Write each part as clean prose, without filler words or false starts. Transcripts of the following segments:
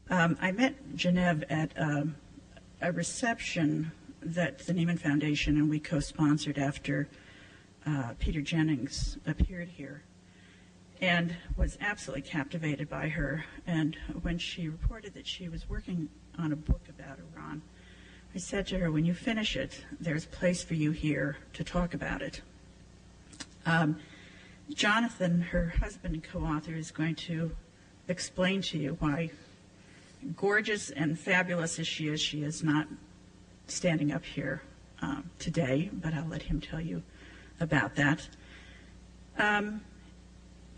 I met Genevieve at a reception that the Neiman Foundation and we co-sponsored after Peter Jennings appeared here, and was absolutely captivated by her. And when she reported that she was working on a book about Iran, I said to her, when you finish it, there's a place for you here to talk about it. Jonathan, her husband and co-author, is going to explain to you why, gorgeous and fabulous as she is not standing up here today, but I'll let him tell you about that.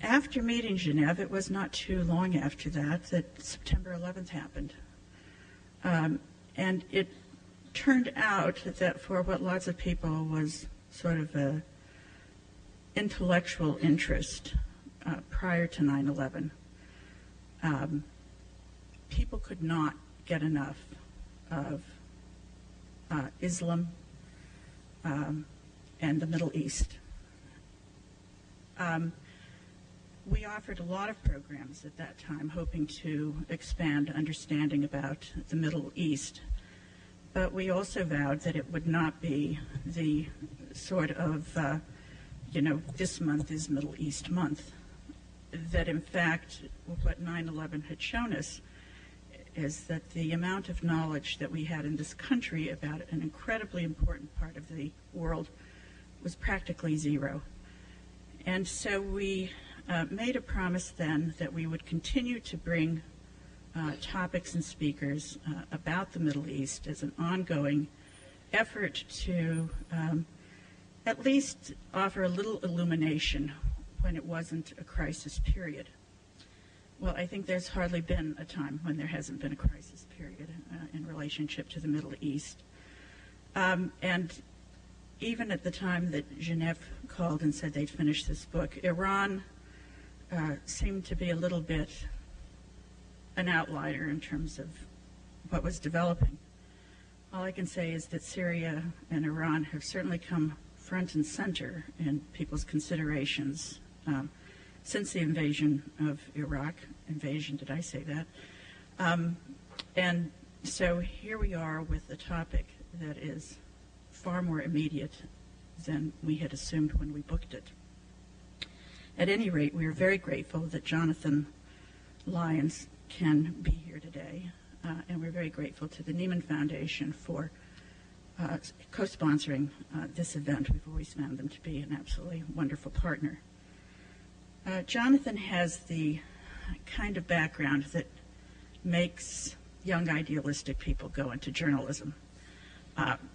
After meeting Genevieve, it was not too long after that September 11th happened. And it turned out that for what lots of people was sort of a intellectual interest prior to 9/11, people could not get enough of Islam and the Middle East. We offered a lot of programs at that time, hoping to expand understanding about the Middle East. But we also vowed that it would not be the sort of, this month is Middle East month. That in fact, what 9/11 had shown us is that the amount of knowledge that we had in this country about an incredibly important part of the world was practically zero. And so we made a promise then that we would continue to bring topics and speakers about the Middle East as an ongoing effort to at least offer a little illumination when it wasn't a crisis period. Well, I think there's hardly been a time when there hasn't been a crisis period in relationship to the Middle East. And even at the time that Genevieve called and said they'd finish this book, Iran seemed to be a little bit an outlier in terms of what was developing. All I can say is that Syria and Iran have certainly come front and center in people's considerations since the invasion of Iraq. Invasion, did I say that? And so here we are with a topic that is far more immediate than we had assumed when we booked it. At any rate, we are very grateful that Jonathan Lyons can be here today, and we're very grateful to the Neiman Foundation for co-sponsoring this event. We've always found them to be an absolutely wonderful partner. Jonathan has the kind of background that makes young idealistic people go into journalism,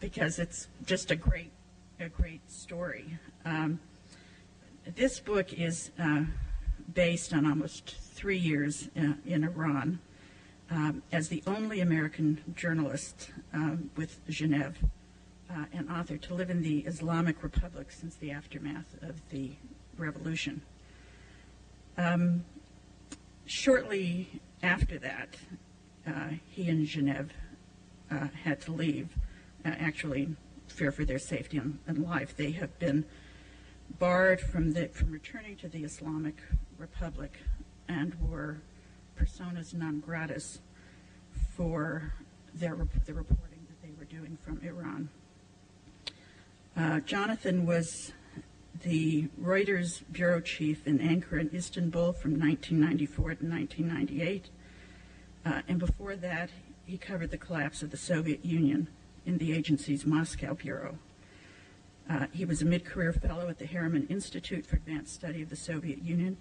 because it's just a great story. This book is based on almost 3 years in Iran as the only American journalist with Genevieve, an author, to live in the Islamic Republic since the aftermath of the revolution. Shortly after that, he and Genevieve had to leave, actually fear for their safety and life. They have been barred from returning to the Islamic Republic and were personas non gratis for the reporting that they were doing from Iran. Jonathan was the Reuters bureau chief in Ankara and Istanbul from 1994 to 1998. And before that, he covered the collapse of the Soviet Union in the agency's Moscow bureau. He was a mid-career fellow at the Harriman Institute for Advanced Study of the Soviet Union,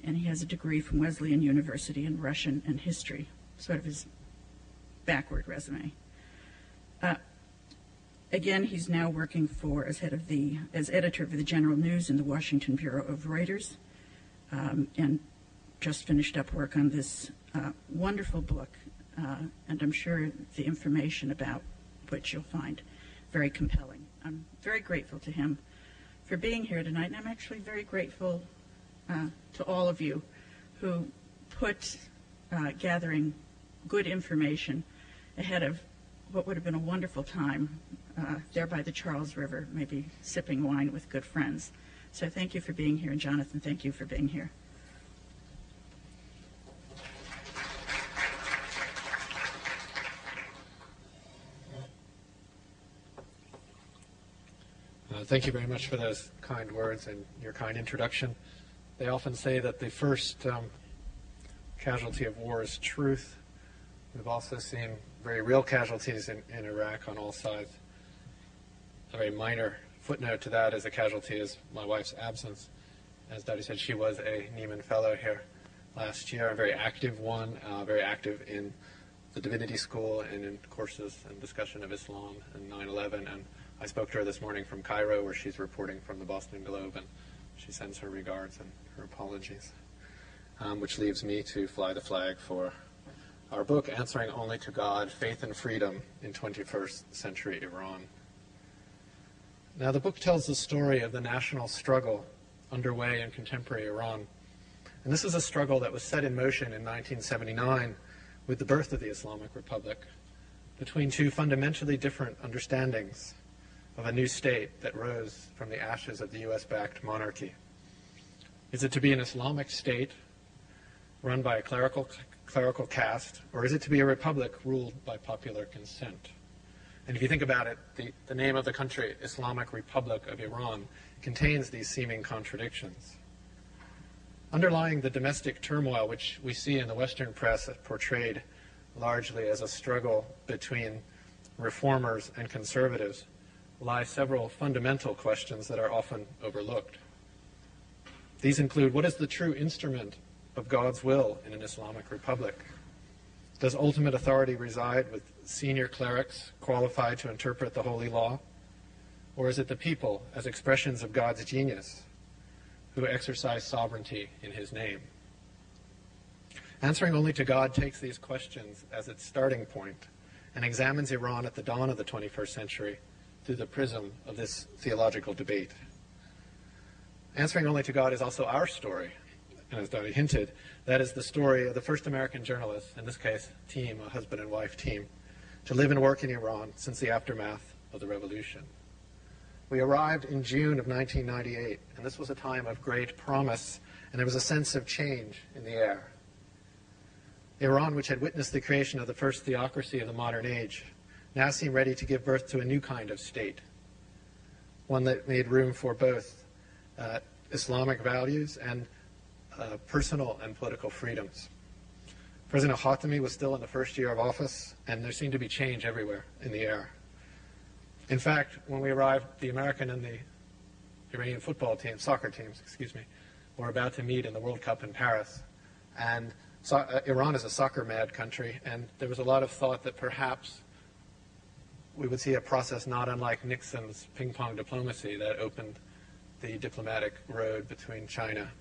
and he has a degree from Wesleyan University in Russian and history, sort of his backward resume. Again, he's now working as editor of the General News in the Washington Bureau of Reuters, and just finished up work on this wonderful book, and I'm sure the information about which you'll find very compelling. I'm very grateful to him for being here tonight, and I'm actually very grateful to all of you who put gathering good information ahead of what would have been a wonderful time there by the Charles River, maybe sipping wine with good friends. So thank you for being here, and Jonathan, thank you for being here. Thank you very much for those kind words and your kind introduction. They often say that the first casualty of war is truth. We've also seen very real casualties in Iraq on all sides. A very minor footnote to that is a casualty is my wife's absence. As Dottie said, she was a Neiman Fellow here last year, a very active one, very active in the divinity school and in courses and discussion of Islam and 9/11. And I spoke to her this morning from Cairo, where she's reporting from the Boston Globe, and she sends her regards and her apologies, which leaves me to fly the flag for our book, Answering Only to God, Faith and Freedom in 21st Century Iran. Now, the book tells the story of the national struggle underway in contemporary Iran. And this is a struggle that was set in motion in 1979 with the birth of the Islamic Republic between two fundamentally different understandings of a new state that rose from the ashes of the US-backed monarchy. Is it to be an Islamic state run by a clerical caste, or is it to be a republic ruled by popular consent? And if you think about it, the name of the country, Islamic Republic of Iran, contains these seeming contradictions. Underlying the domestic turmoil, which we see in the Western press portrayed largely as a struggle between reformers and conservatives, lie several fundamental questions that are often overlooked. These include, what is the true instrument of God's will in an Islamic republic? Does ultimate authority reside with senior clerics qualified to interpret the holy law? Or is it the people as expressions of God's genius who exercise sovereignty in his name? Answering Only to God takes these questions as its starting point and examines Iran at the dawn of the 21st century through the prism of this theological debate. Answering Only to God is also our story, and as Dottie hinted, that is the story of the first American journalists, in this case, team, a husband and wife team, to live and work in Iran since the aftermath of the revolution. We arrived in June of 1998, and this was a time of great promise, and there was a sense of change in the air. Iran, which had witnessed the creation of the first theocracy of the modern age, now seemed ready to give birth to a new kind of state, one that made room for both Islamic values and personal and political freedoms. President Khatami was still in the first year of office, and there seemed to be change everywhere in the air. In fact, when we arrived, the American and the Iranian soccer teams, were about to meet in the World Cup in Paris. And Iran is a soccer-mad country, and there was a lot of thought that perhaps we would see a process not unlike Nixon's ping-pong diplomacy that opened the diplomatic road between China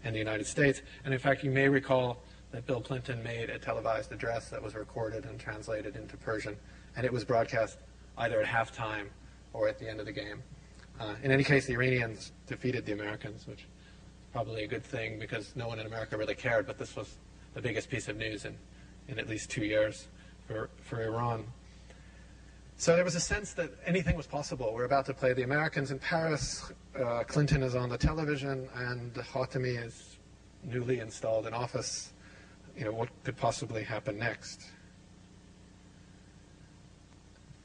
and the United States. And in fact, you may recall that Bill Clinton made a televised address that was recorded and translated into Persian, and it was broadcast either at halftime or at the end of the game. In any case, the Iranians defeated the Americans, which is probably a good thing because no one in America really cared, but this was the biggest piece of news in at least 2 years for Iran. So there was a sense that anything was possible. We're about to play the Americans in Paris, Clinton is on the television, and Khatami is newly installed in office. What could possibly happen next?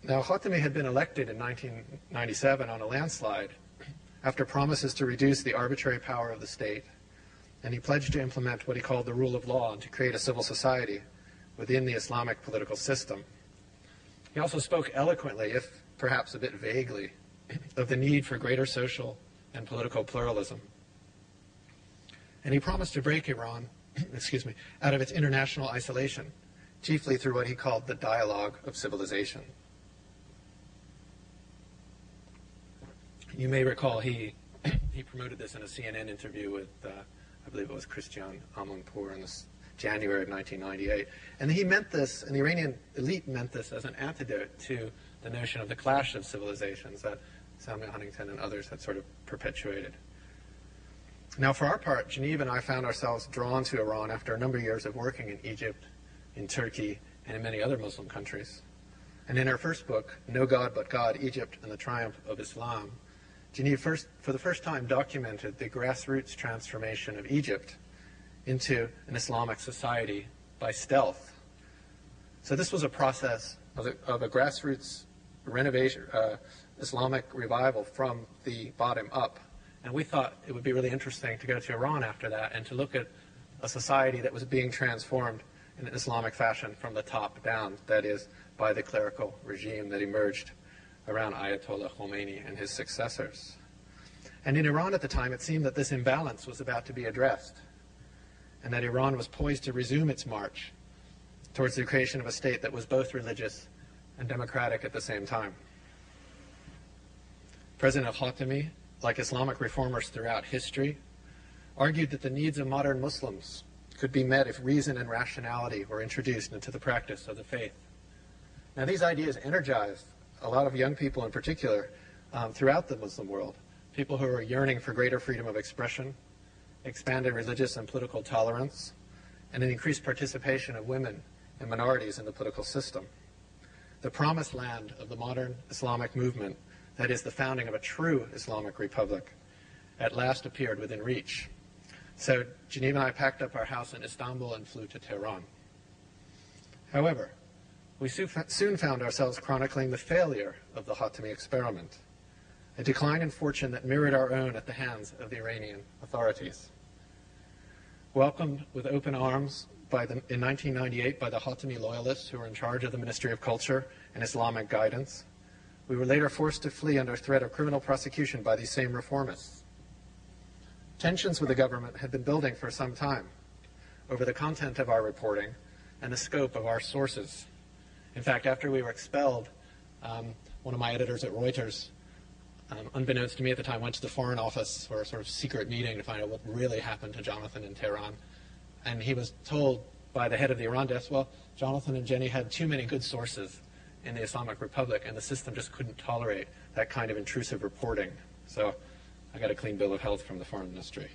Now, Khatami had been elected in 1997 on a landslide after promises to reduce the arbitrary power of the state, and he pledged to implement what he called the rule of law and to create a civil society within the Islamic political system. He also spoke eloquently, if perhaps a bit vaguely, of the need for greater social and political pluralism. And he promised to break Iran, out of its international isolation, chiefly through what he called the dialogue of civilization. You may recall he promoted this in a CNN interview with, I believe it was Christian Amanpour in January of 1998. And he meant this, and the Iranian elite meant this as an antidote to the notion of the clash of civilizations that Samuel Huntington and others had sort of perpetuated. Now, for our part, Geneva and I found ourselves drawn to Iran after a number of years of working in Egypt, in Turkey, and in many other Muslim countries. And in our first book, No God But God, Egypt and the Triumph of Islam, Geneva for the first time documented the grassroots transformation of Egypt into an Islamic society by stealth. So this was a process of a grassroots renovation, Islamic revival from the bottom up. And we thought it would be really interesting to go to Iran after that and to look at a society that was being transformed in an Islamic fashion from the top down, that is, by the clerical regime that emerged around Ayatollah Khomeini and his successors. And in Iran at the time, it seemed that this imbalance was about to be addressed, and that Iran was poised to resume its march towards the creation of a state that was both religious and democratic at the same time. President al-Khatami, like Islamic reformers throughout history, argued that the needs of modern Muslims could be met if reason and rationality were introduced into the practice of the faith. Now, these ideas energized a lot of young people in particular throughout the Muslim world, people who were yearning for greater freedom of expression, expanded religious and political tolerance, and an increased participation of women and minorities in the political system. The promised land of the modern Islamic movement, that is the founding of a true Islamic republic, at last appeared within reach. So Geneva and I packed up our house in Istanbul and flew to Tehran. However, we soon found ourselves chronicling the failure of the Khatami experiment, a decline in fortune that mirrored our own at the hands of the Iranian authorities. Welcomed with open arms in 1998 by the Khatami loyalists who were in charge of the Ministry of Culture and Islamic guidance, we were later forced to flee under threat of criminal prosecution by these same reformists. Tensions with the government had been building for some time over the content of our reporting and the scope of our sources. In fact, after we were expelled, one of my editors at Reuters, unbeknownst to me at the time, went to the Foreign Office for a sort of secret meeting to find out what really happened to Jonathan in Tehran. And he was told by the head of the Iran desk, well, Jonathan and Jenny had too many good sources in the Islamic Republic, and the system just couldn't tolerate that kind of intrusive reporting. So I got a clean bill of health from the Foreign Ministry.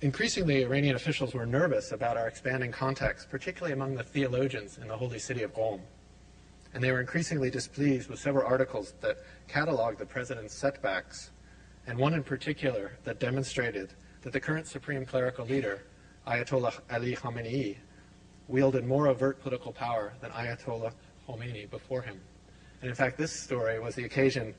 Increasingly, Iranian officials were nervous about our expanding contacts, particularly among the theologians in the holy city of Qom. And they were increasingly displeased with several articles that cataloged the president's setbacks, and one in particular that demonstrated that the current supreme clerical leader, Ayatollah Ali Khamenei, wielded more overt political power than Ayatollah Khomeini before him. And in fact, this story was the occasion,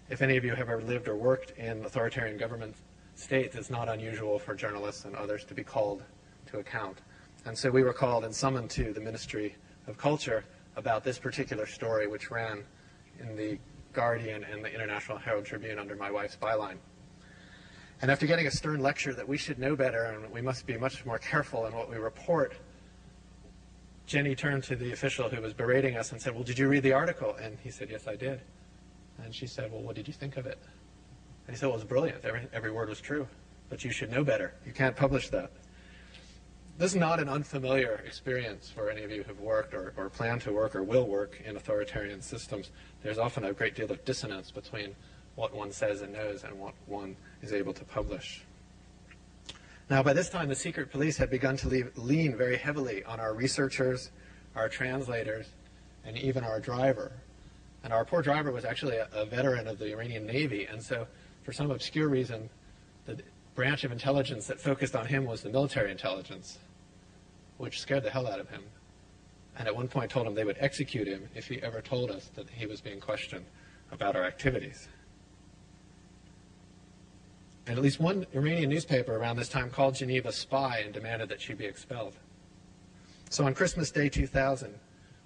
if any of you have ever lived or worked in authoritarian government states, it's not unusual for journalists and others to be called to account. And so we were called and summoned to the Ministry of Culture about this particular story, which ran in the Guardian and the International Herald Tribune under my wife's byline. And after getting a stern lecture that we should know better and we must be much more careful in what we report, Jenny turned to the official who was berating us and said, well, did you read the article? And he said, yes, I did. And she said, well, what did you think of it? And he said, well, it was brilliant. Every word was true. But you should know better. You can't publish that. This is not an unfamiliar experience for any of you who have worked or plan to work or will work in authoritarian systems. There's often a great deal of dissonance between what one says and knows and what one is able to publish. Now, by this time, the secret police had begun to lean very heavily on our researchers, our translators, and even our driver. And our poor driver was actually a veteran of the Iranian Navy, and so for some obscure reason, the branch of intelligence that focused on him was the military intelligence, which scared the hell out of him. And at one point told him they would execute him if he ever told us that he was being questioned about our activities. And at least one Iranian newspaper around this time called Geneva a spy and demanded that she be expelled. So on Christmas Day 2000,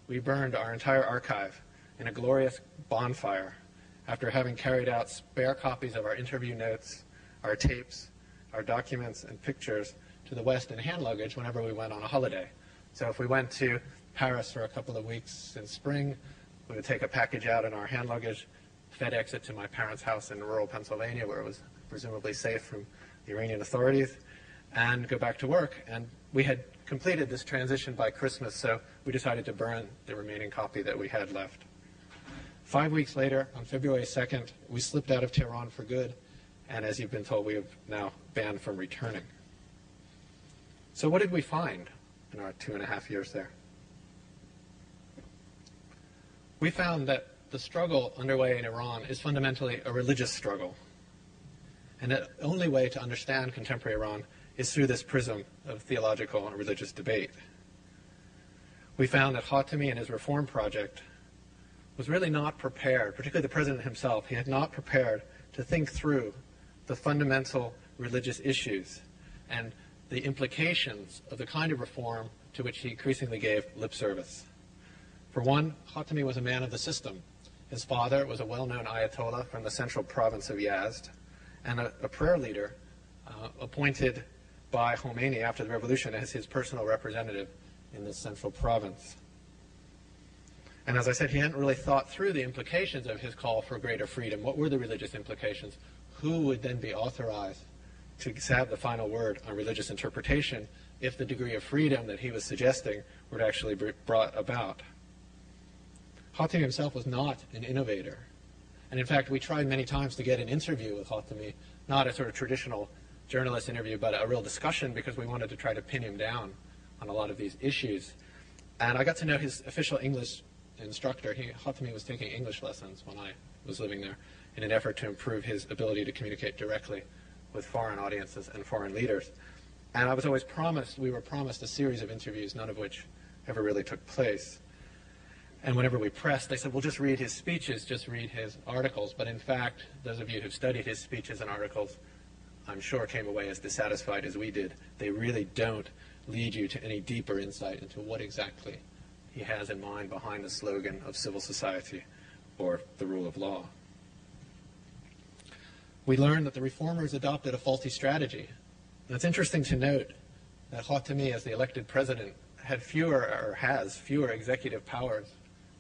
we burned our entire archive in a glorious bonfire after having carried out spare copies of our interview notes, our tapes, our documents and pictures to the West in hand luggage whenever we went on a holiday. So if we went to Paris for a couple of weeks in spring, we would take a package out in our hand luggage, FedEx it to my parents' house in rural Pennsylvania where it was presumably safe from the Iranian authorities, and go back to work. And we had completed this transition by Christmas, so we decided to burn the remaining copy that we had left. 5 weeks later, on February 2nd, we slipped out of Tehran for good, and as you've been told, we have now banned from returning. So what did we find in our 2.5 years there? We found that the struggle underway in Iran is fundamentally a religious struggle. And the only way to understand contemporary Iran is through this prism of theological and religious debate. we found that Khatami and his reform project was really not prepared, particularly the president himself. He had not prepared to think through the fundamental religious issues and the implications of the kind of reform to which he increasingly gave lip service. For one, Khatami was a man of the system. His father was a well-known Ayatollah from the central province of Yazd and a prayer leader appointed by Khomeini after the revolution as his personal representative in this central province. And as I said, he hadn't really thought through the implications of his call for greater freedom. What were the religious implications? Who would then be authorized to have the final word on religious interpretation if the degree of freedom that he was suggesting were actually brought about? Khatami himself was not an innovator. And in fact, we tried many times to get an interview with Khatami, not a sort of traditional journalist interview, but a real discussion, because we wanted to try to pin him down on a lot of these issues. And I got to know his official English instructor. Khatami was taking English lessons when I was living there in an effort to improve his ability to communicate directly with foreign audiences and foreign leaders. And we were promised a series of interviews, none of which ever really took place. And whenever we pressed, they said, well, just read his speeches, just read his articles. But in fact, those of you who've studied his speeches and articles, I'm sure came away as dissatisfied as we did. They really don't lead you to any deeper insight into what exactly he has in mind behind the slogan of civil society or the rule of law. We learned that the reformers adopted a faulty strategy. And it's interesting to note that Khatami, as the elected president, has fewer executive powers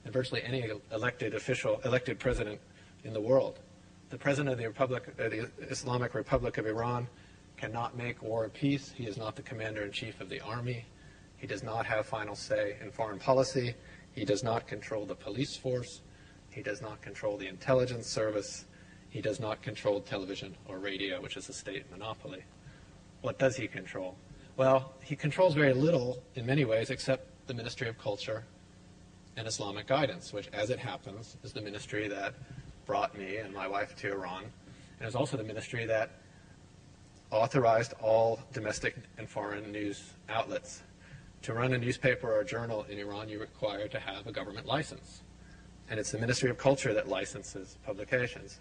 than virtually any elected president in the world. The president of the Islamic Republic of Iran cannot make war or peace. He is not the commander-in-chief of the army. He does not have final say in foreign policy. He does not control the police force. He does not control the intelligence service. He does not control television or radio, which is a state monopoly. What does he control? Well, he controls very little in many ways, except the Ministry of Culture and Islamic Guidance, which, as it happens, is the ministry that brought me and my wife to Iran, and is also the ministry that authorized all domestic and foreign news outlets. To run a newspaper or a journal in Iran, you're required to have a government license. And it's the Ministry of Culture that licenses publications.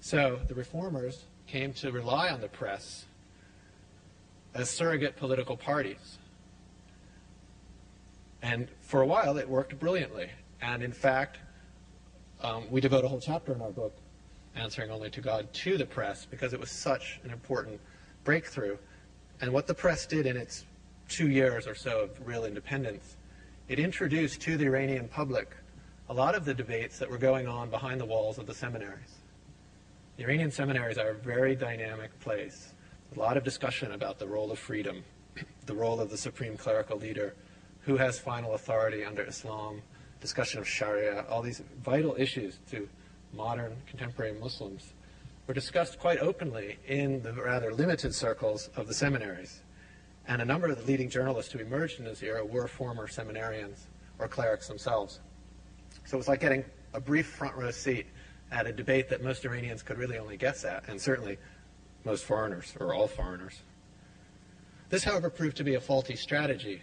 So the reformers came to rely on the press as surrogate political parties. And for a while, it worked brilliantly. And in fact, we devote a whole chapter in our book, Answering Only to God, to the press, because it was such an important breakthrough. And what the press did in its 2 years or so of real independence, it introduced to the Iranian public a lot of the debates that were going on behind the walls of the seminaries. The Iranian seminaries are a very dynamic place. A lot of discussion about the role of freedom, the role of the supreme clerical leader, who has final authority under Islam, discussion of Sharia, all these vital issues to modern contemporary Muslims were discussed quite openly in the rather limited circles of the seminaries. And a number of the leading journalists who emerged in this era were former seminarians or clerics themselves. So it was like getting a brief front row seat at a debate that most Iranians could really only guess at, and certainly most foreigners, or all foreigners. This, however, proved to be a faulty strategy.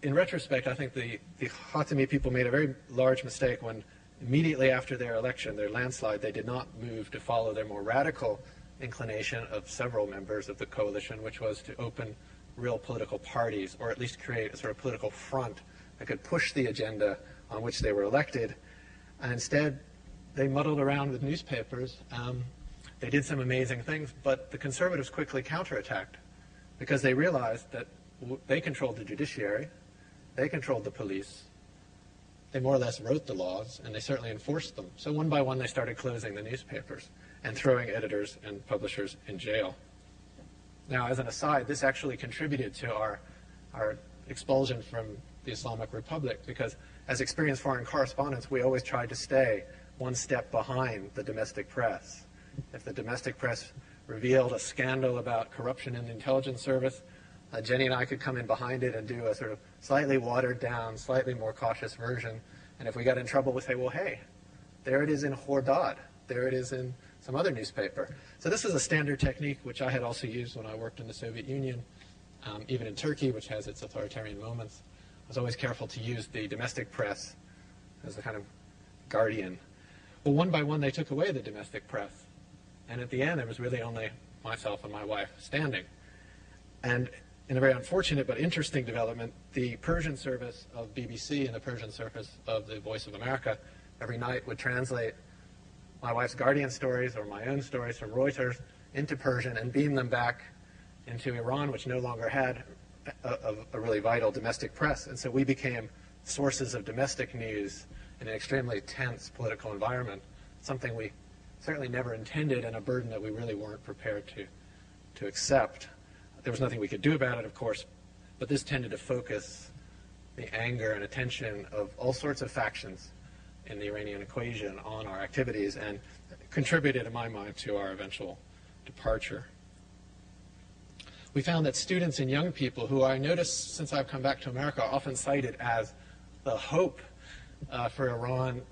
In retrospect, I think the Khatami people made a very large mistake when immediately after their election, their landslide, they did not move to follow their more radical inclination of several members of the coalition, which was to open real political parties, or at least create a sort of political front that could push the agenda on which they were elected. And instead, they muddled around with newspapers. They did some amazing things, but the conservatives quickly counterattacked because they realized that they controlled the judiciary, they controlled the police, they more or less wrote the laws, and they certainly enforced them. So one by one, they started closing the newspapers and throwing editors and publishers in jail. Now, as an aside, this actually contributed to our expulsion from the Islamic Republic, because as experienced foreign correspondents, we always tried to stay one step behind the domestic press. If the domestic press revealed a scandal about corruption in the intelligence service, Jenny and I could come in behind it and do a sort of slightly watered down, slightly more cautious version. And if we got in trouble, we'd say, well, hey, there it is in Hordad. There it is in some other newspaper. So this is a standard technique which I had also used when I worked in the Soviet Union. Even in Turkey, which has its authoritarian moments, I was always careful to use the domestic press as a kind of guardian. Well, one by one, they took away the domestic press. And at the end, there was really only myself and my wife standing. And in a very unfortunate but interesting development, the Persian service of BBC and the Persian service of the Voice of America every night would translate my wife's Guardian stories or my own stories from Reuters into Persian and beam them back into Iran, which no longer had a really vital domestic press. And so we became sources of domestic news in an extremely tense political environment, something we certainly never intended and a burden that we really weren't prepared to accept. There was nothing we could do about it, of course, but this tended to focus the anger and attention of all sorts of factions in the Iranian equation on our activities and contributed, in my mind, to our eventual departure. We found that students and young people, who I noticed since I've come back to America, are often cited as the hope for Iran,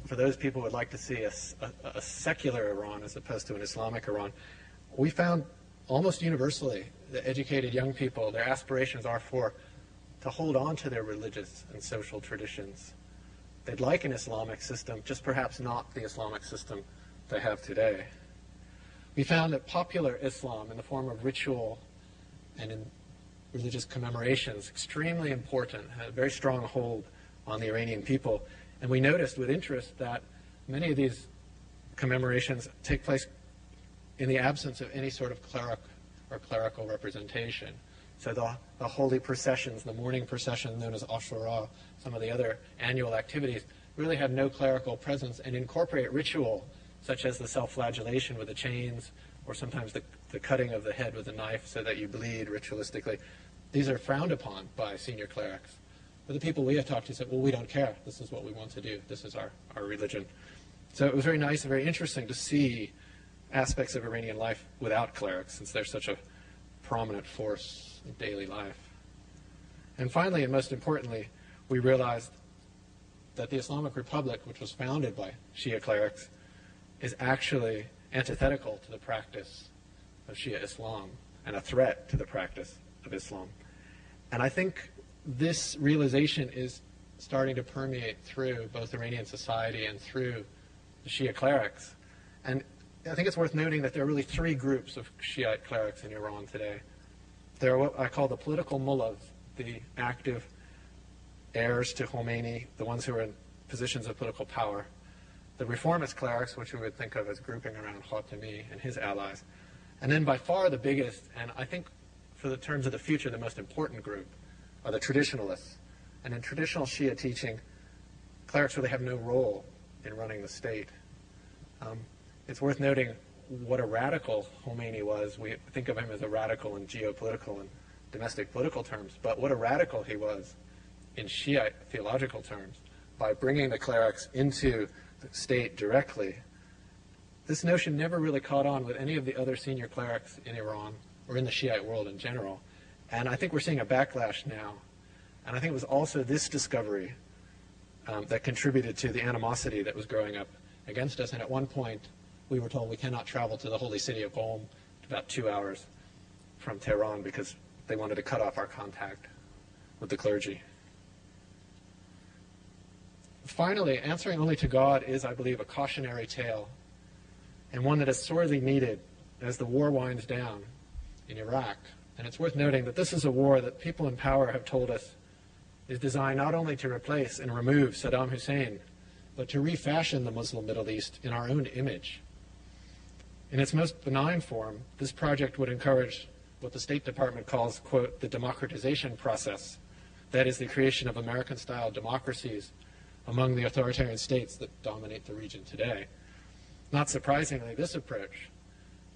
for those people who would like to see a secular Iran as opposed to an Islamic Iran. We found almost universally that educated young people, their aspirations are to hold on to their religious and social traditions. They'd like an Islamic system, just perhaps not the Islamic system they have today. We found that popular Islam in the form of ritual and in religious commemorations, extremely important, had a very strong hold on the Iranian people. And we noticed with interest that many of these commemorations take place in the absence of any sort of cleric or clerical representation. So the holy processions, the morning procession known as Ashura, some of the other annual activities, really have no clerical presence and incorporate ritual, such as the self-flagellation with the chains, or sometimes the cutting of the head with a knife so that you bleed ritualistically. These are frowned upon by senior clerics. But the people we have talked to said, well, we don't care. This is what we want to do. This is our religion. So it was very nice and very interesting to see aspects of Iranian life without clerics, since they're such a prominent force in daily life. And finally, and most importantly, we realized that the Islamic Republic, which was founded by Shia clerics, is actually antithetical to the practice of Shia Islam and a threat to the practice of Islam. And I think this realization is starting to permeate through both Iranian society and through the Shia clerics. And I think it's worth noting that there are really three groups of Shiite clerics in Iran today. There are what I call the political mullahs, the active heirs to Khomeini, the ones who are in positions of political power. The reformist clerics, which we would think of as grouping around Khatami and his allies. And then by far the biggest, and I think for the terms of the future, the most important group, are the traditionalists. And in traditional Shia teaching, clerics really have no role in running the state. It's worth noting what a radical Khomeini was. We think of him as a radical in geopolitical and domestic political terms, but what a radical he was in Shiite theological terms by bringing the clerics into the state directly. This notion never really caught on with any of the other senior clerics in Iran or in the Shiite world in general. And I think we're seeing a backlash now. And I think it was also this discovery that contributed to the animosity that was growing up against us. And at one point, we were told we cannot travel to the holy city of Qom, about 2 hours from Tehran, because they wanted to cut off our contact with the clergy. Finally, answering only to God is, I believe, a cautionary tale, and one that is sorely needed as the war winds down in Iraq. And it's worth noting that this is a war that people in power have told us is designed not only to replace and remove Saddam Hussein, but to refashion the Muslim Middle East in our own image. In its most benign form, this project would encourage what the State Department calls, quote, the democratization process. That is the creation of American-style democracies among the authoritarian states that dominate the region today. Not surprisingly, this approach,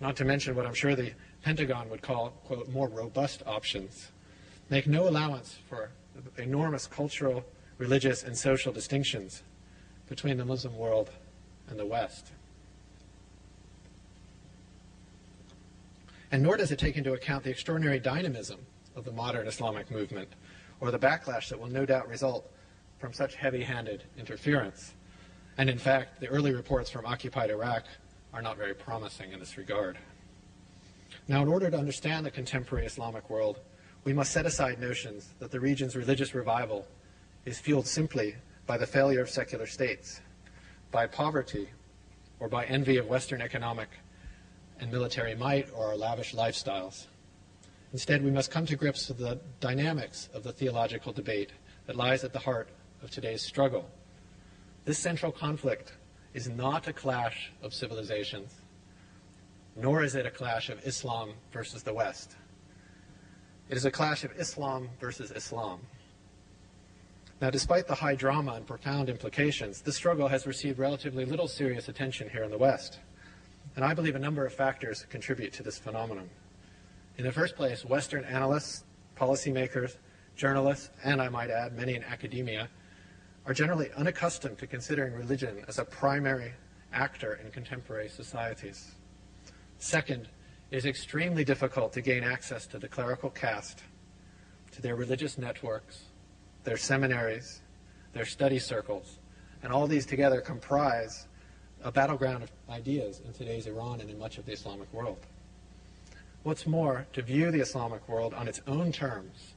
not to mention what I'm sure the Pentagon would call, quote, more robust options, make no allowance for enormous cultural, religious, and social distinctions between the Muslim world and the West. And nor does it take into account the extraordinary dynamism of the modern Islamic movement, or the backlash that will no doubt result from such heavy-handed interference. And in fact, the early reports from occupied Iraq are not very promising in this regard. Now, in order to understand the contemporary Islamic world, we must set aside notions that the region's religious revival is fueled simply by the failure of secular states, by poverty, or by envy of Western economic and military might or our lavish lifestyles. Instead, we must come to grips with the dynamics of the theological debate that lies at the heart of today's struggle. This central conflict is not a clash of civilizations, nor is it a clash of Islam versus the West. It is a clash of Islam versus Islam. Now, despite the high drama and profound implications, this struggle has received relatively little serious attention here in the West. And I believe a number of factors contribute to this phenomenon. In the first place, Western analysts, policymakers, journalists, and I might add, many in academia, are generally unaccustomed to considering religion as a primary actor in contemporary societies. Second, it is extremely difficult to gain access to the clerical caste, to their religious networks, their seminaries, their study circles, and all these together comprise a battleground of ideas in today's Iran and in much of the Islamic world. What's more, to view the Islamic world on its own terms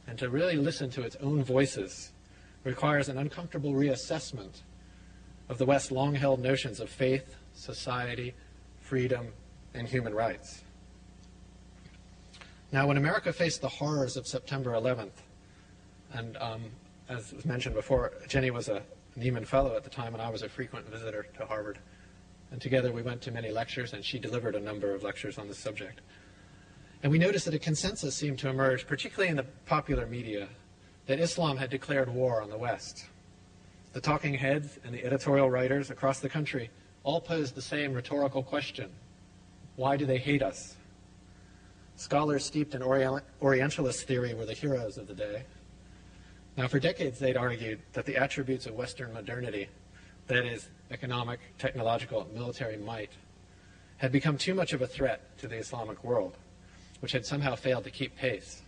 and to really listen to its own voices requires an uncomfortable reassessment of the West's long-held notions of faith, society, freedom, and human rights. Now, when America faced the horrors of September 11th, and as was mentioned before, Jenny was a Nieman Fellow at the time, and I was a frequent visitor to Harvard. And together we went to many lectures, and she delivered a number of lectures on this subject. And we noticed that a consensus seemed to emerge, particularly in the popular media, that Islam had declared war on the West. The talking heads and the editorial writers across the country all posed the same rhetorical question: why do they hate us? Scholars steeped in Orientalist theory were the heroes of the day. Now, for decades, they'd argued that the attributes of Western modernity, that is, economic, technological, and military might, had become too much of a threat to the Islamic world, which had somehow failed to keep pace.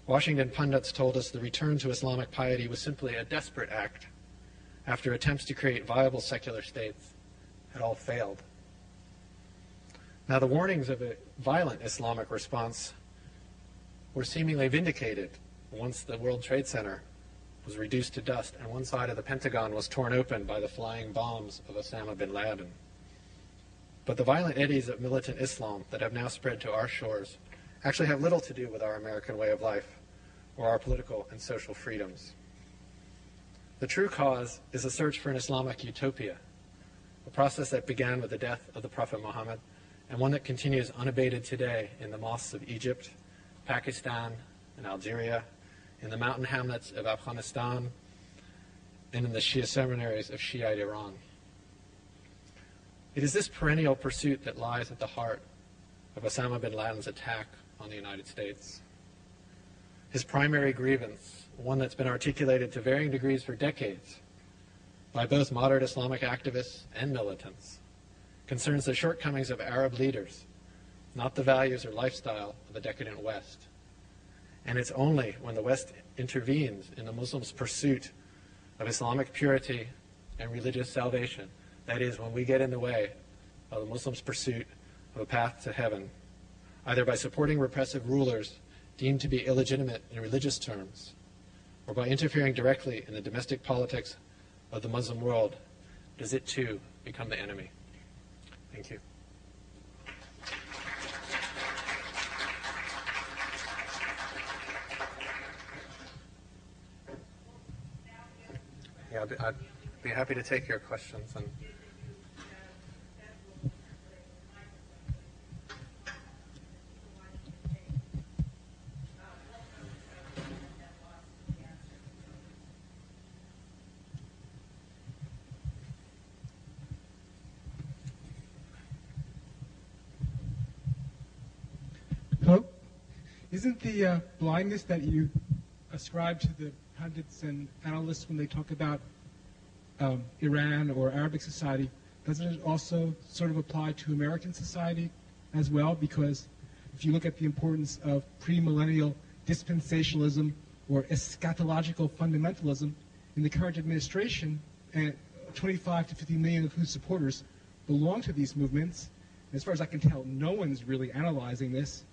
Washington pundits told us the return to Islamic piety was simply a desperate act after attempts to create viable secular states had all failed. Now, the warnings of a violent Islamic response were seemingly vindicated once the World Trade Center was reduced to dust and one side of the Pentagon was torn open by the flying bombs of Osama bin Laden. But the violent eddies of militant Islam that have now spread to our shores actually have little to do with our American way of life or our political and social freedoms. The true cause is a search for an Islamic utopia, a process that began with the death of the Prophet Muhammad and one that continues unabated today in the mosques of Egypt, Pakistan, and Algeria, in the mountain hamlets of Afghanistan, and in the Shia seminaries of Shiite Iran. It is this perennial pursuit that lies at the heart of Osama bin Laden's attack on the United States. His primary grievance, one that's been articulated to varying degrees for decades by both moderate Islamic activists and militants, concerns the shortcomings of Arab leaders, not the values or lifestyle of the decadent West. And it's only when the West intervenes in the Muslims' pursuit of Islamic purity and religious salvation, that is, when we get in the way of the Muslims' pursuit of a path to heaven, either by supporting repressive rulers deemed to be illegitimate in religious terms, or by interfering directly in the domestic politics of the Muslim world, does it too become the enemy. Thank you. Yeah, I'd be happy to take your questions. And Hello? Isn't the blindness that you ascribe to the pundits and analysts when they talk about Iran or Arabic society, doesn't it also sort of apply to American society as well? Because if you look at the importance of premillennial dispensationalism or eschatological fundamentalism in the current administration, and 25 to 50 million of whose supporters belong to these movements, as far as I can tell, no one's really analyzing this.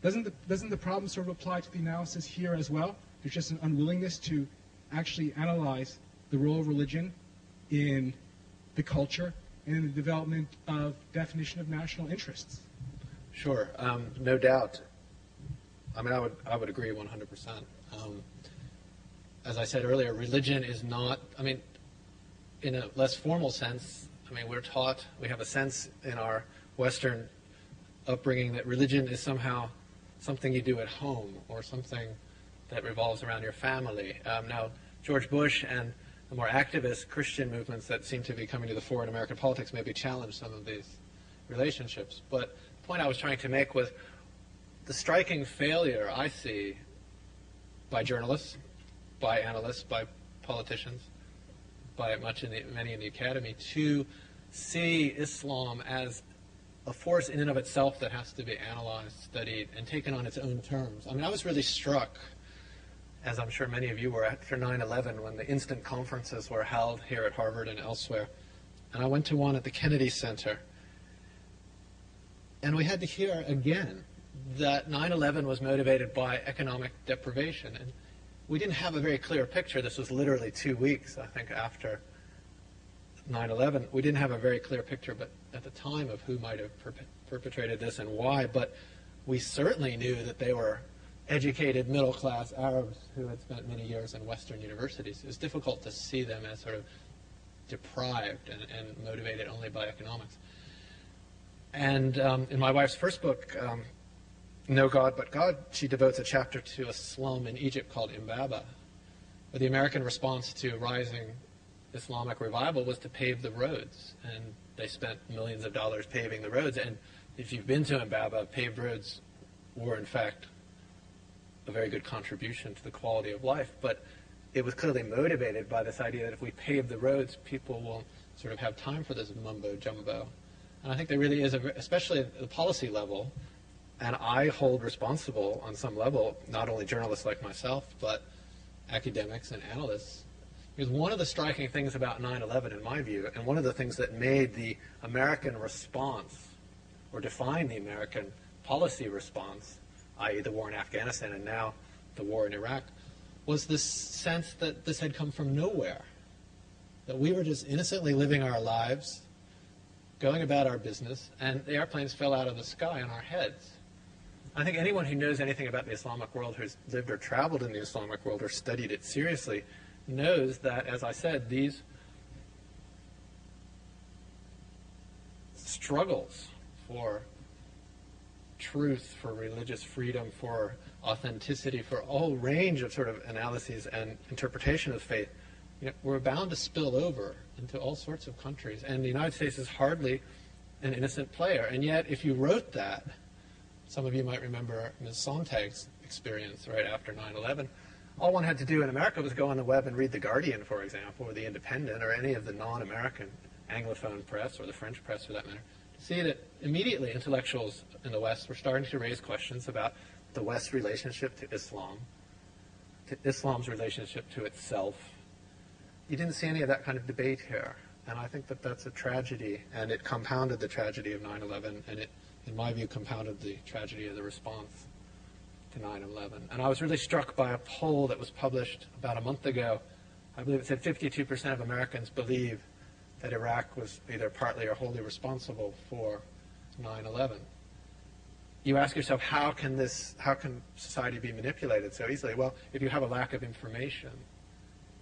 doesn't the problem sort of apply to the analysis here as well? There's just an unwillingness to actually analyze the role of religion in the culture and in the development of definition of national interests. Sure, no doubt. I mean, I would agree 100%. As I said earlier, religion is not, I mean, in a less formal sense, I mean, we're taught, we have a sense in our Western upbringing that religion is somehow something you do at home or something that revolves around your family. Now, George Bush and the more activist Christian movements that seem to be coming to the fore in American politics maybe challenge some of these relationships. But the point I was trying to make was the striking failure I see by journalists, by analysts, by politicians, by many in the academy, to see Islam as a force in and of itself that has to be analyzed, studied, and taken on its own terms. I mean, I was really struck, as I'm sure many of you were, after 9/11, when the instant conferences were held here at Harvard and elsewhere. And I went to one at the Kennedy Center. And we had to hear again that 9/11 was motivated by economic deprivation. And we didn't have a very clear picture. This was literally 2 weeks, I think, after 9/11. We didn't have a very clear picture, but at the time, of who might have perpetrated this and why. But we certainly knew that they were educated, middle-class Arabs who had spent many years in Western universities. It was difficult to see them as sort of deprived and motivated only by economics. And in my wife's first book, No God But God, she devotes a chapter to a slum in Egypt called Imbaba, where the American response to rising Islamic revival was to pave the roads. And they spent millions of dollars paving the roads. And if you've been to Imbaba, paved roads were, in fact, a very good contribution to the quality of life. But it was clearly motivated by this idea that if we pave the roads, people will sort of have time for this mumbo-jumbo. And I think there really is, especially at the policy level, and I hold responsible on some level, not only journalists like myself, but academics and analysts. Because one of the striking things about 9/11, in my view, and one of the things that made the American response, or defined the American policy response, i.e. the war in Afghanistan and now the war in Iraq, was this sense that this had come from nowhere. That we were just innocently living our lives, going about our business, and the airplanes fell out of the sky on our heads. I think anyone who knows anything about the Islamic world, who's lived or traveled in the Islamic world or studied it seriously, knows that, as I said, these struggles for truth, for religious freedom, for authenticity, for a whole range of sort of analyses and interpretation of faith, we're bound to spill over into all sorts of countries. And the United States is hardly an innocent player. And yet, if you wrote that, some of you might remember Ms. Sontag's experience right after 9/11, all one had to do in America was go on the web and read The Guardian, for example, or The Independent, or any of the non-American Anglophone press, or the French press for that matter, to see that immediately intellectuals in the West were starting to raise questions about the West's relationship to Islam, to Islam's relationship to itself. You didn't see any of that kind of debate here. And I think that that's a tragedy, and it compounded the tragedy of 9/11, and it, in my view, compounded the tragedy of the response to 9/11. And I was really struck by a poll that was published about a month ago. I believe it said 52% of Americans believe that Iraq was either partly or wholly responsible for 9/11. You ask yourself, how can society be manipulated so easily? Well, if you have a lack of information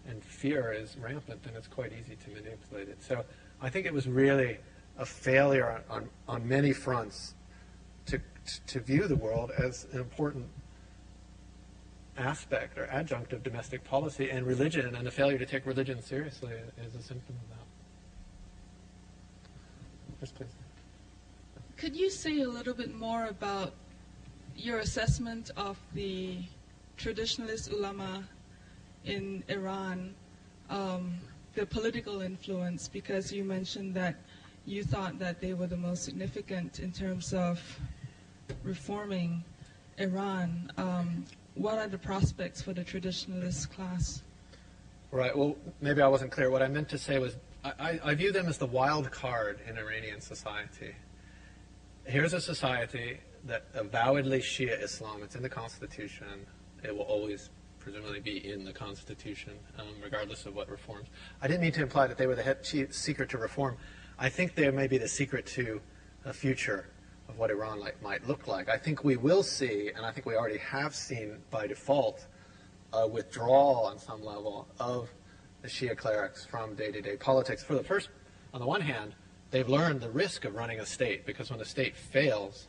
and fear is rampant, then it's quite easy to manipulate it. So I think it was really a failure on many fronts to view the world as an important aspect or adjunct of domestic policy, and religion, and the failure to take religion seriously is a symptom of that. Yes, please. Could you say a little bit more about your assessment of the traditionalist ulama in Iran, the political influence, because you mentioned that you thought that they were the most significant in terms of reforming Iran. What are the prospects for the traditionalist class? Right. Well, maybe I wasn't clear. What I meant to say was I view them as the wild card in Iranian society. Here's a society that avowedly Shia Islam, it's in the Constitution, it will always presumably be in the Constitution, regardless of what reforms. I didn't mean to imply that they were the secret to reform. I think they may be the secret to a future of what Iran might look like. I think we will see, and I think we already have seen by default, a withdrawal on some level of the Shia clerics from day-to-day politics. On the one hand, they've learned the risk of running a state, because when the state fails,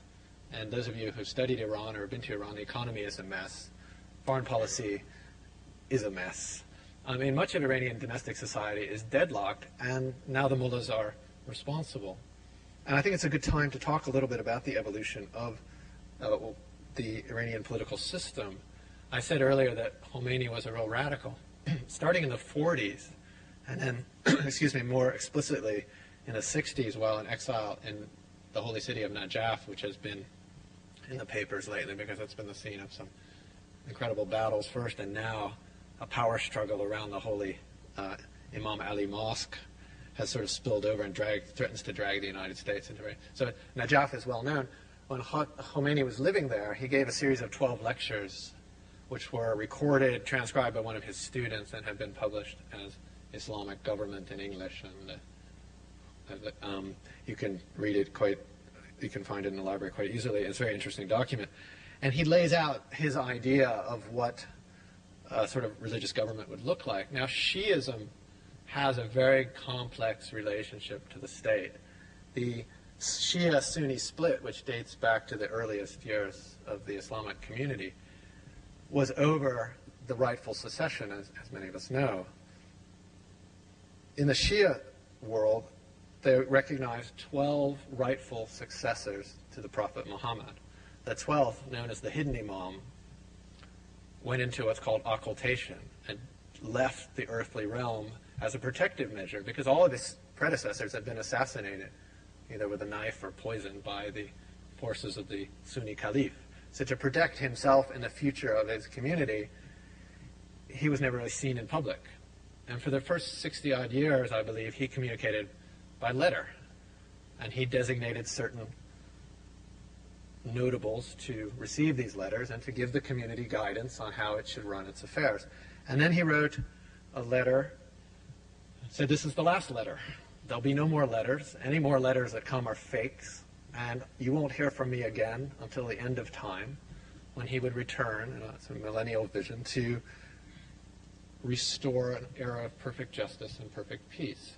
and those of you who've studied Iran or have been to Iran, the economy is a mess. Foreign policy is a mess. I mean, much of Iranian domestic society is deadlocked, and now the mullahs are responsible. And I think it's a good time to talk a little bit about the evolution of the Iranian political system. I said earlier that Khomeini was a real radical. Starting in the 40s, and then, excuse me, more explicitly in the 60s while in exile in the holy city of Najaf, which has been in the papers lately because it's been the scene of some incredible battles first, and now a power struggle around the holy Imam Ali Mosque has sort of spilled over and threatens to drag the United States into it. So Najaf is well known. When Khomeini was living there, he gave a series of 12 lectures which were recorded, transcribed by one of his students, and have been published as Islamic Government in English. And you can read it you can find it in the library quite easily. It's a very interesting document. And he lays out his idea of what a sort of religious government would look like. Now, Shi'ism has a very complex relationship to the state. The Shia-Sunni split, which dates back to the earliest years of the Islamic community, was over the rightful succession, as many of us know. In the Shia world, they recognized 12 rightful successors to the Prophet Muhammad. The 12th, known as the hidden Imam, went into what's called occultation and left the earthly realm as a protective measure because all of his predecessors had been assassinated, either with a knife or poisoned by the forces of the Sunni Caliph. So to protect himself and the future of his community, he was never really seen in public. And for the first 60-odd years, I believe, he communicated by letter. And he designated certain notables to receive these letters and to give the community guidance on how it should run its affairs. And then he wrote a letter, said, "This is the last letter. There'll be no more letters. Any more letters that come are fakes. And you won't hear from me again until the end of time," when he would return, it's a millennial vision, to restore an era of perfect justice and perfect peace.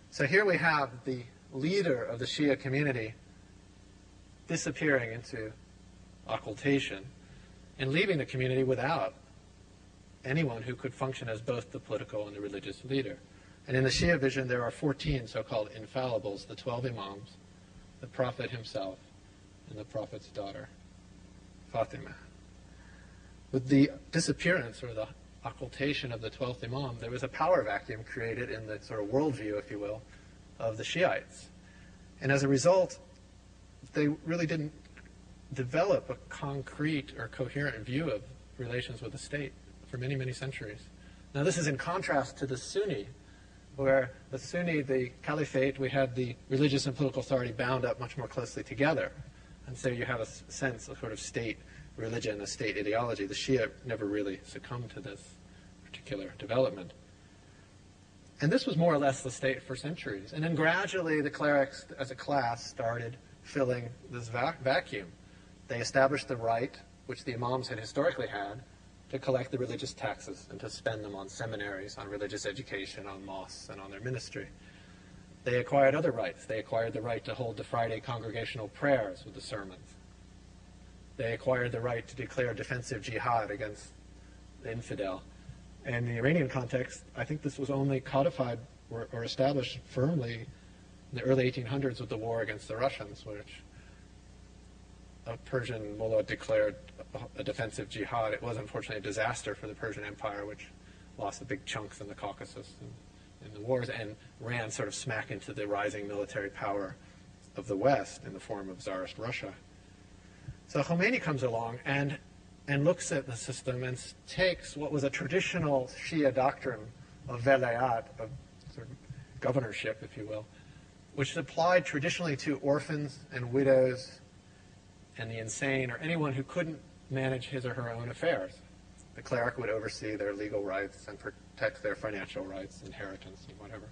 So here we have the leader of the Shia community disappearing into occultation and leaving the community without anyone who could function as both the political and the religious leader. And in the Shia vision, there are 14 so-called infallibles, the 12 imams, the Prophet himself, and the Prophet's daughter, Fatima. With the disappearance or the occultation of the 12th Imam, there was a power vacuum created in the sort of worldview, if you will, of the Shiites. And as a result, they really didn't develop a concrete or coherent view of relations with the state for many, many centuries. Now, this is in contrast to the Sunni, where the Sunni, the caliphate, we had the religious and political authority bound up much more closely together. And so you have a sense of sort of state religion, a state ideology. The Shia never really succumbed to this particular development. And this was more or less the state for centuries. And then gradually the clerics, as a class, started filling this vacuum. They established the right, which the imams had historically had, to collect the religious taxes and to spend them on seminaries, on religious education, on mosques, and on their ministry. They acquired other rights. They acquired the right to hold the Friday congregational prayers with the sermons. They acquired the right to declare defensive jihad against the infidel. In the Iranian context, I think this was only codified or established firmly in the early 1800s with the war against the Russians, which a Persian mullah declared a defensive jihad. It was unfortunately a disaster for the Persian Empire, which lost the big chunks in the Caucasus in the wars and ran sort of smack into the rising military power of the West in the form of Tsarist Russia. So Khomeini comes along and looks at the system and takes what was a traditional Shia doctrine of velayat, of sort of governorship, if you will, which is applied traditionally to orphans and widows and the insane, or anyone who couldn't manage his or her own affairs. The cleric would oversee their legal rights and protect their financial rights, inheritance, and whatever.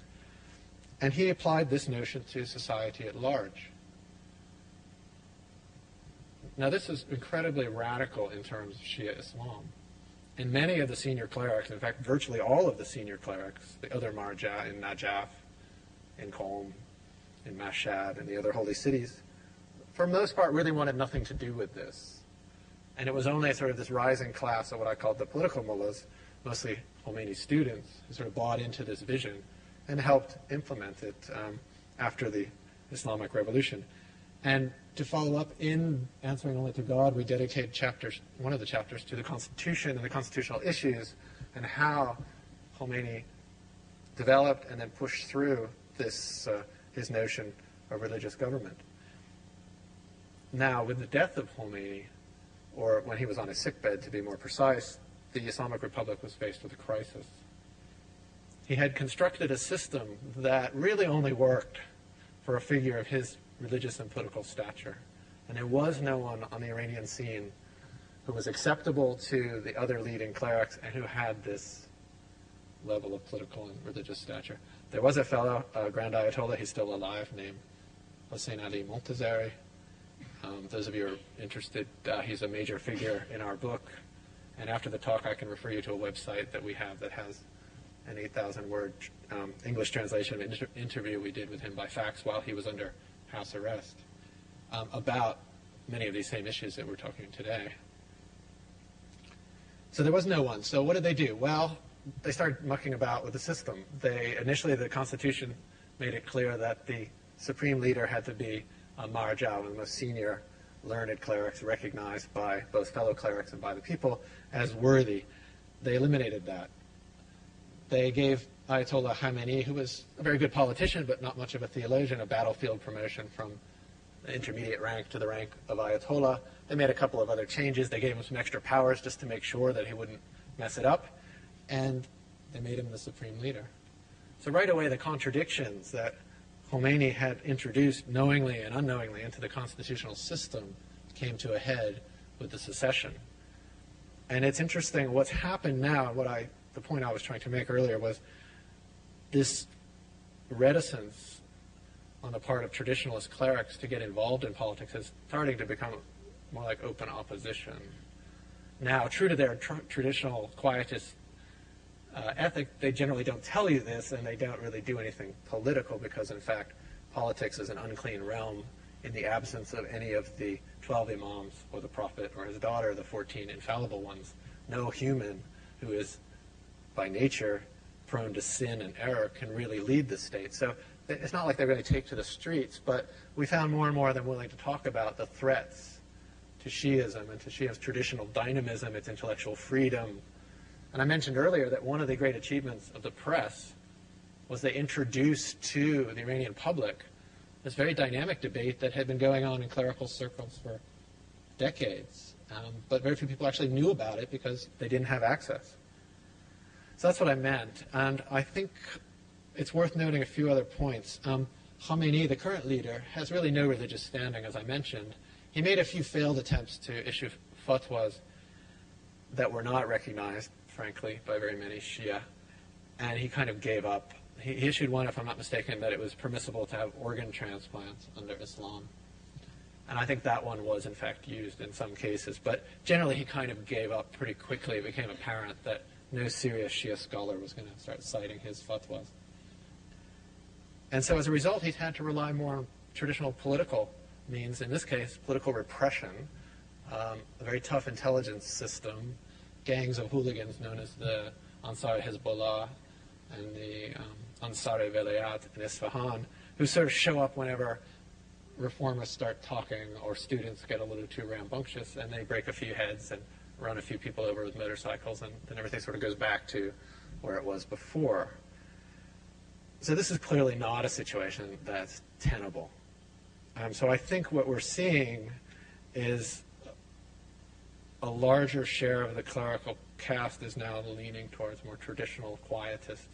And he applied this notion to society at large. Now, this is incredibly radical in terms of Shia Islam. And many of the senior clerics, in fact, virtually all of the senior clerics, the other Marja in Najaf, in Qom, in Mashhad, and the other holy cities, for the most part, really wanted nothing to do with this. And it was only sort of this rising class of what I called the political mullahs, mostly Khomeini students, who sort of bought into this vision and helped implement it after the Islamic Revolution. And to follow up, in Answering Only to God, we dedicated one of the chapters to the Constitution and the constitutional issues and how Khomeini developed and then pushed through this his notion of religious government. Now, with the death of Khomeini, or when he was on his sickbed, to be more precise, the Islamic Republic was faced with a crisis. He had constructed a system that really only worked for a figure of his religious and political stature. And there was no one on the Iranian scene who was acceptable to the other leading clerics and who had this level of political and religious stature. There was a fellow, a Grand Ayatollah, he's still alive, named Hossein Ali Montazeri. Those of you who are interested, he's a major figure in our book. And after the talk, I can refer you to a website that we have that has an 8,000-word English translation of an interview we did with him by fax while he was under house arrest about many of these same issues that we're talking today. So there was no one. So what did they do? Well, they started mucking about with the system. Initially, the Constitution made it clear that the supreme leader had to be a Marja, one of the most senior learned clerics recognized by both fellow clerics and by the people as worthy. They eliminated that. They gave Ayatollah Khamenei, who was a very good politician but not much of a theologian, a battlefield promotion from the intermediate rank to the rank of Ayatollah. They made a couple of other changes. They gave him some extra powers just to make sure that he wouldn't mess it up. And they made him the supreme leader. So right away, the contradictions that Khomeini had introduced knowingly and unknowingly into the constitutional system came to a head with the secession. And it's interesting what's happened now, the point I was trying to make earlier was this reticence on the part of traditionalist clerics to get involved in politics is starting to become more like open opposition. Now, true to their traditional quietist ethic, they generally don't tell you this, and they don't really do anything political because, in fact, politics is an unclean realm in the absence of any of the 12 imams or the prophet or his daughter, the 14 infallible ones. No human who is by nature prone to sin and error can really lead the state. So it's not like they're going to take to the streets, but we found more and more of them willing to talk about the threats to Shi'ism and to Shia's traditional dynamism, its intellectual freedom. And I mentioned earlier that one of the great achievements of the press was they introduced to the Iranian public this very dynamic debate that had been going on in clerical circles for decades. But very few people actually knew about it because they didn't have access. So that's what I meant. And I think it's worth noting a few other points. Khamenei, the current leader, has really no religious standing, as I mentioned. He made a few failed attempts to issue fatwas that were not recognized, frankly, by very many Shia, and he kind of gave up. He issued one, if I'm not mistaken, that it was permissible to have organ transplants under Islam. And I think that one was, in fact, used in some cases. But generally, he kind of gave up pretty quickly. It became apparent that no serious Shia scholar was going to start citing his fatwas. And so as a result, he's had to rely more on traditional political means, in this case, political repression, a very tough intelligence system, gangs of hooligans known as the Ansar Hezbollah and the Ansar Velayat in Isfahan, who sort of show up whenever reformists start talking or students get a little too rambunctious, and they break a few heads and run a few people over with motorcycles, and then everything sort of goes back to where it was before. So this is clearly not a situation that's tenable. So I think what we're seeing is a larger share of the clerical caste is now leaning towards more traditional quietist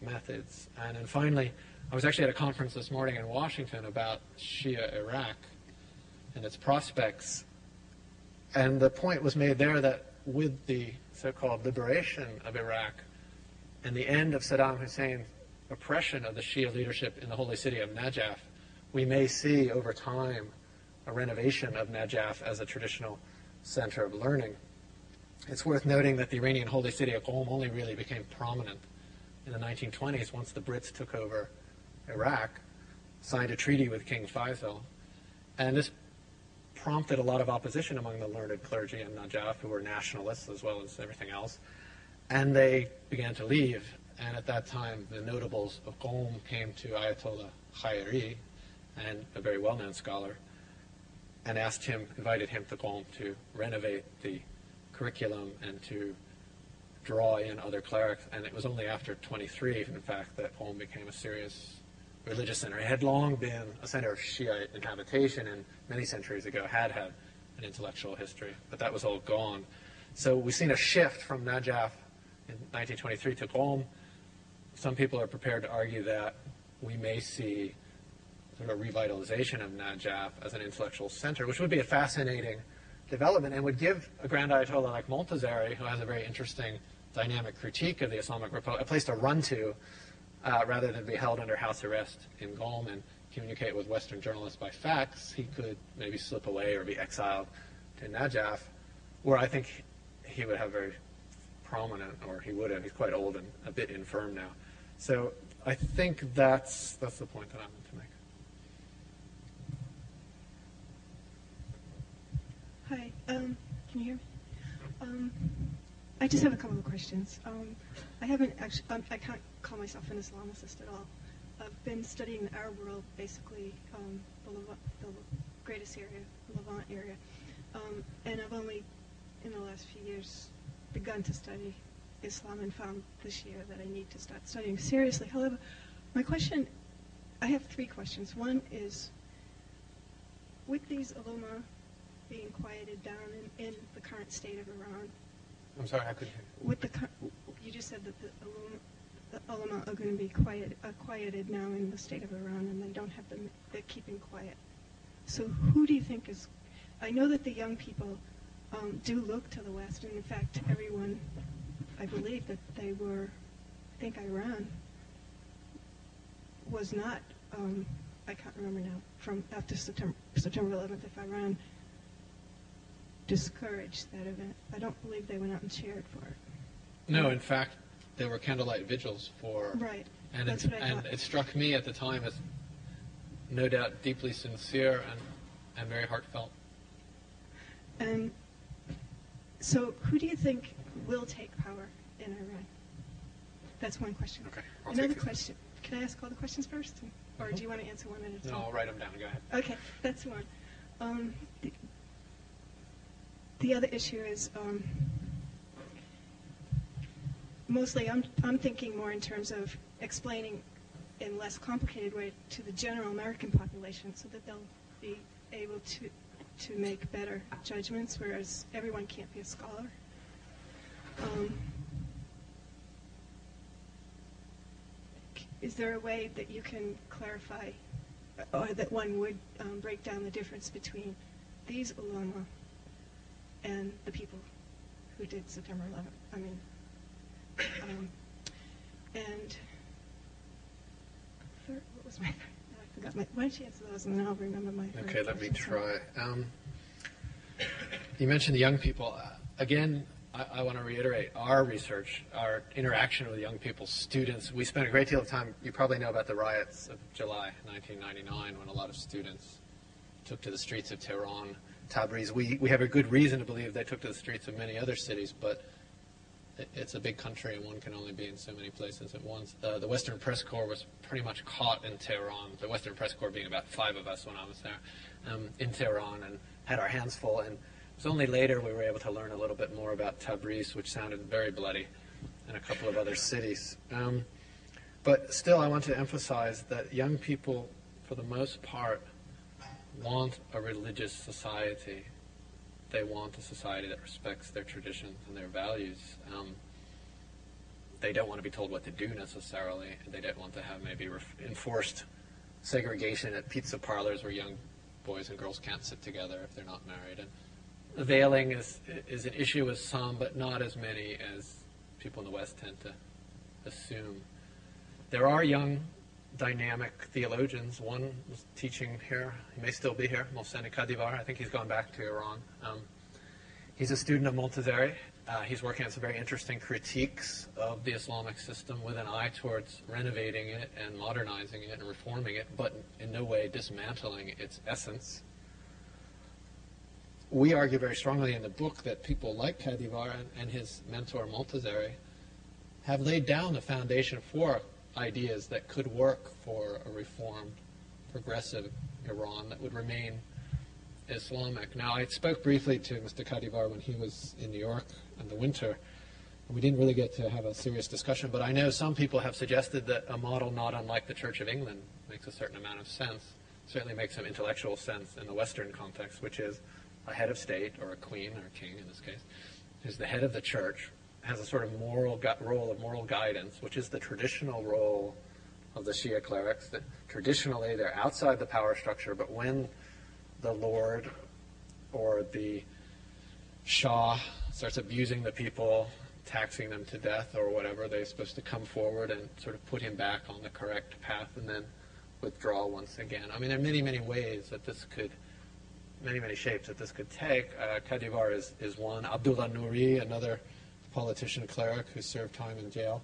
methods. And then finally, I was actually at a conference this morning in Washington about Shia Iraq, and its prospects. And the point was made there that with the so-called liberation of Iraq and the end of Saddam Hussein's oppression of the Shia leadership in the holy city of Najaf, we may see over time a renovation of Najaf as a traditional center of learning. It's worth noting that the Iranian holy city of Qom only really became prominent in the 1920s once the Brits took over Iraq, signed a treaty with King Faisal, and this prompted a lot of opposition among the learned clergy in Najaf, who were nationalists as well as everything else, and they began to leave. And at that time, the notables of Qom came to Ayatollah Khairi, and a very well-known scholar, and invited him to Qom to renovate the curriculum and to draw in other clerics. And it was only after 23, in fact, that Qom became a serious religious center. It had long been a center of Shiite inhabitation, and many centuries ago had an intellectual history, but that was all gone. So we've seen a shift from Najaf in 1923 to Qom. Some people are prepared to argue that we may see sort of a revitalization of Najaf as an intellectual center, which would be a fascinating development and would give a Grand Ayatollah like Montazeri, who has a very interesting dynamic critique of the Islamic Republic, a place to run to rather than be held under house arrest in Qom and communicate with Western journalists by fax. He could maybe slip away or be exiled to Najaf, where I think he would have very prominent, or he would have. He's quite old and a bit infirm now. So I think that's the point that I want to make. Hi, can you hear me? I just have a couple of questions. I haven't actually, I can't call myself an Islamicist at all. I've been studying the Arab world, basically the greatest area, the Levant area, and I've only, in the last few years, begun to study Islam and found this year that I need to start studying seriously. However, my question, I have three questions. One is, with these ulama being quieted down in the current state of Iran, I'm sorry, I couldn't hear you. with you just said that the ulama are going to be quieted now in the state of Iran, and they don't have them, they're keeping quiet. So who do you think is, I know that the young people do look to the West, and in fact everyone, I believe that they were, I think Iran was not, I can't remember now, from after September 11th, if Iran discouraged that event. I don't believe they went out and cheered for it. No, in fact, there were candlelight vigils for... Right. And, That's what I thought. it struck me at the time as no doubt deeply sincere and very heartfelt. And so who do you think will take power in Iran? That's one question. Okay. Another question. Can I ask all the questions first? Or do you want to answer one at a time? No, I'll write them down. Go ahead. Okay, that's one. The other issue is mostly I'm thinking more in terms of explaining in less complicated way to the general American population so that they'll be able to make better judgments, whereas everyone can't be a scholar. Is there a way that you can clarify, or that one would break down the difference between these ulama and the people who did September 11th? I mean, and third, what was my third? I forgot my. Why don't you answer those and then I'll remember my third Okay, let me question. try. You mentioned the young people. Again, I want to reiterate our research, our interaction with young people, students. We spent a great deal of time, you probably know about the riots of July 1999, when a lot of students took to the streets of Tehran, Tabriz. We have a good reason to believe they took to the streets of many other cities, but it's a big country and one can only be in so many places at once. The Western Press Corps was pretty much caught in Tehran, the Western Press Corps being about 5 of us when I was there, in Tehran, and had our hands full. And it was only later we were able to learn a little bit more about Tabriz, which sounded very bloody, and a couple of other cities. But still, I want to emphasize that young people, for the most part, want a religious society. They want a society that respects their traditions and their values. They don't want to be told what to do necessarily. They don't want to have maybe enforced segregation at pizza parlors where young boys and girls can't sit together if they're not married. And veiling is an issue with some, but not as many as people in the West tend to assume. There are young, dynamic theologians. One was teaching here. He may still be here, Mohsen Kadivar. I think he's gone back to Iran. He's a student of Montazeri. He's working on some very interesting critiques of the Islamic system with an eye towards renovating it and modernizing it and reforming it, but in no way dismantling its essence. We argue very strongly in the book that people like Kadivar and his mentor Montazeri have laid down the foundation for ideas that could work for a reformed, progressive Iran that would remain Islamic. Now, I spoke briefly to Mr. Kadivar when he was in New York in the winter. We didn't really get to have a serious discussion, but I know some people have suggested that a model not unlike the Church of England makes a certain amount of sense, certainly makes some intellectual sense in the Western context, which is a head of state, or a queen, or a king in this case, who's the head of the church, has a sort of moral role of moral guidance, which is the traditional role of the Shia clerics, that traditionally they're outside the power structure, but when the Lord or the Shah starts abusing the people, taxing them to death or whatever, they're supposed to come forward and sort of put him back on the correct path and then withdraw once again. I mean, there are many, many ways that this could, many shapes that this could take. Kadivar is one. Abdullah Nouri, another politician cleric who served time in jail,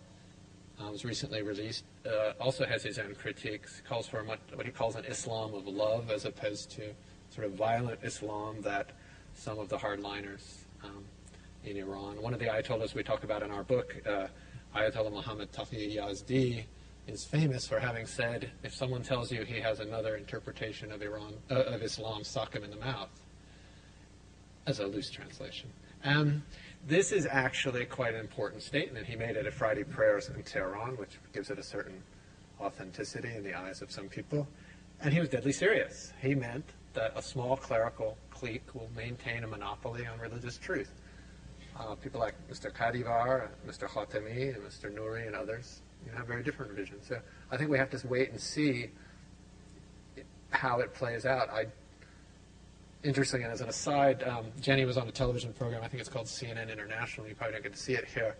was recently released, also has his own critiques, calls for what he calls an Islam of love as opposed to sort of violent Islam that some of the hardliners in Iran. One of the Ayatollahs we talk about in our book, Ayatollah Muhammad Taqi Yazdi, is famous for having said, if someone tells you he has another interpretation of Islam, sock him in the mouth, as a loose translation. This is actually quite an important statement. He made it at Friday prayers in Tehran, which gives it a certain authenticity in the eyes of some people. And he was deadly serious. He meant that a small clerical clique will maintain a monopoly on religious truth. People like Mr. Kadivar, Mr. Khatami, and Mr. Nouri, and others have very different visions. So I think we have to wait and see how it plays out. Interesting, and as an aside, Jenny was on a television program, I think it's called CNN International, you probably don't get to see it here,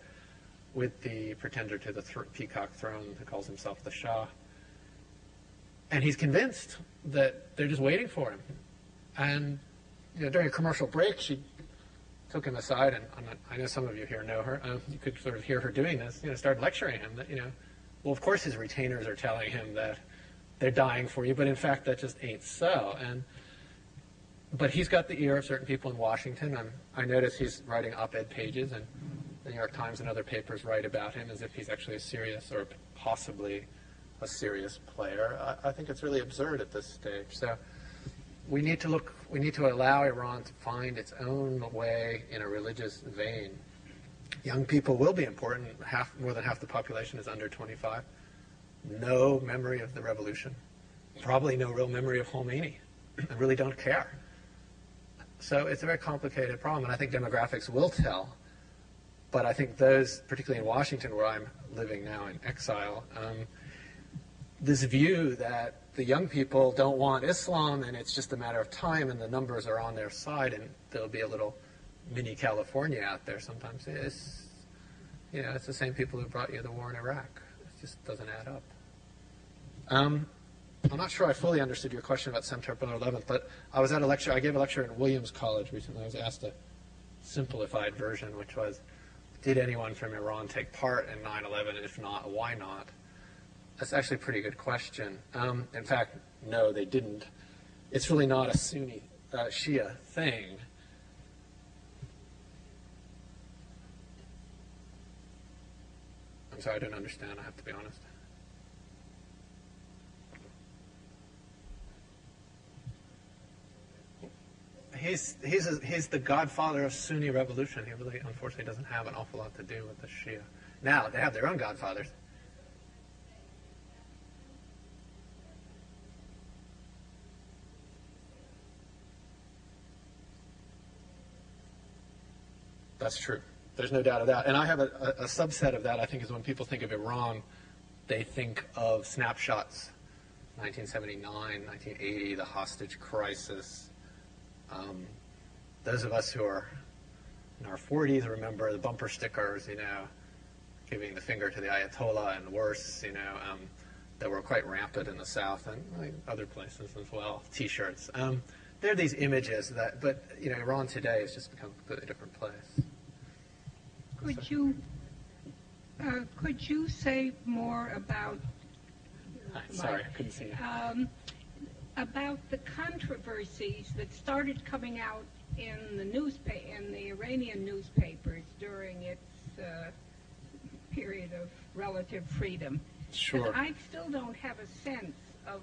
with the pretender to the peacock throne who calls himself the Shah. And he's convinced that they're just waiting for him. And during a commercial break, she took him aside, and I know some of you here know her. You could sort of hear her doing this, started lecturing him that, well, of course his retainers are telling him that they're dying for you, but in fact that just ain't so. But he's got the ear of certain people in Washington. I notice he's writing op-ed pages, and the New York Times and other papers write about him as if he's actually a serious or possibly a serious player. I think it's really absurd at this stage. So we need to allow Iran to find its own way in a religious vein. Young people will be important. More than half the population is under 25. No memory of the revolution. Probably no real memory of Khomeini. I really don't care. So it's a very complicated problem, and I think demographics will tell. But I think those, particularly in Washington, where I'm living now in exile, this view that the young people don't want Islam and it's just a matter of time and the numbers are on their side and there'll be a little mini California out there sometimes. It's the same people who brought you the war in Iraq. It just doesn't add up. I'm not sure I fully understood your question about September 11th, but I was at a lecture. I gave a lecture in Williams College recently. I was asked a simplified version, which was, did anyone from Iran take part in 9/11? And if not, why not? That's actually a pretty good question. In fact, no, they didn't. It's really not a Sunni Shia thing. I'm sorry, I don't understand. I have to be honest. He's the godfather of Sunni revolution. He really, unfortunately, doesn't have an awful lot to do with the Shia. Now, they have their own godfathers. That's true. There's no doubt of that. And I have a subset of that, I think, is when people think of Iran, they think of snapshots 1979, 1980, the hostage crisis. Those of us who are in our 40s remember the bumper stickers, giving the finger to the Ayatollah and worse, that were quite rampant in the South and other places as well, T-shirts. There are these images but Iran today has just become a completely different place. Could you say more about Sorry, I couldn't see you. About the controversies that started coming out in the Iranian newspapers during its period of relative freedom? Sure. But I still don't have a sense of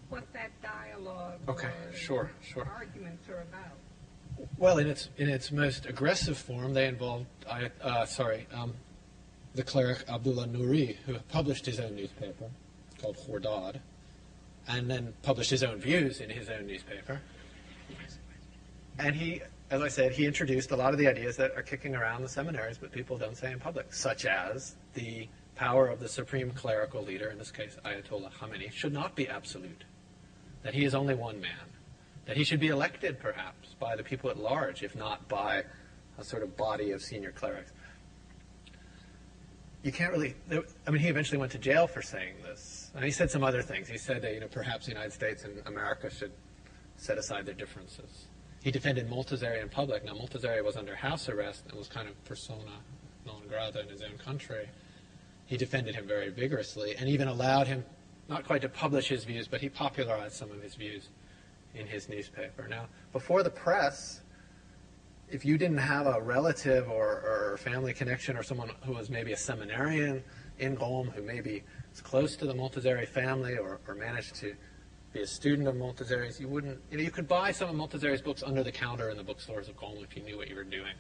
what that dialogue or arguments are about. Well, in its most aggressive form, they involved the cleric Abdullah Nouri, who published his own newspaper called Khordad, and then published his own views in his own newspaper. And he, as I said, he introduced a lot of the ideas that are kicking around the seminaries, but people don't say in public, such as the power of the supreme clerical leader, in this case Ayatollah Khamenei, should not be absolute, that he is only one man, that he should be elected perhaps by the people at large, if not by a sort of body of senior clerics. You can't really, he eventually went to jail for saying this. And he said some other things. He said that, perhaps the United States and America should set aside their differences. He defended Montazeri in public. Now, Montazeri was under house arrest and was kind of persona non grata in his own country. He defended him very vigorously and even allowed him not quite to publish his views, but he popularized some of his views in his newspaper. Now, before the press, if you didn't have a relative or family connection or someone who was maybe a seminarian in Qom, who maybe was close to the Montazeri family or managed to be a student of Montazeri's, you could buy some of Montazeri's books under the counter in the bookstores of Qom if you knew what you were doing.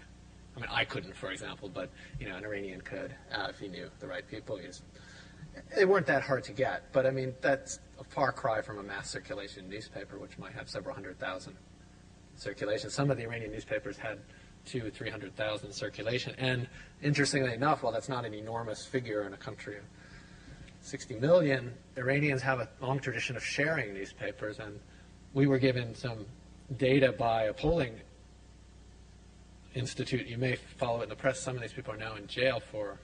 I couldn't, for example, but an Iranian could if he knew the right people. They weren't that hard to get, but that's a far cry from a mass circulation newspaper, which might have several 100,000 circulation. Some of the Iranian newspapers had 200,000 or 300,000 circulation, and interestingly enough, while that's not an enormous figure in a country of 60 million, Iranians have a long tradition of sharing newspapers, and we were given some data by a polling institute. You may follow it in the press. Some of these people are now in jail for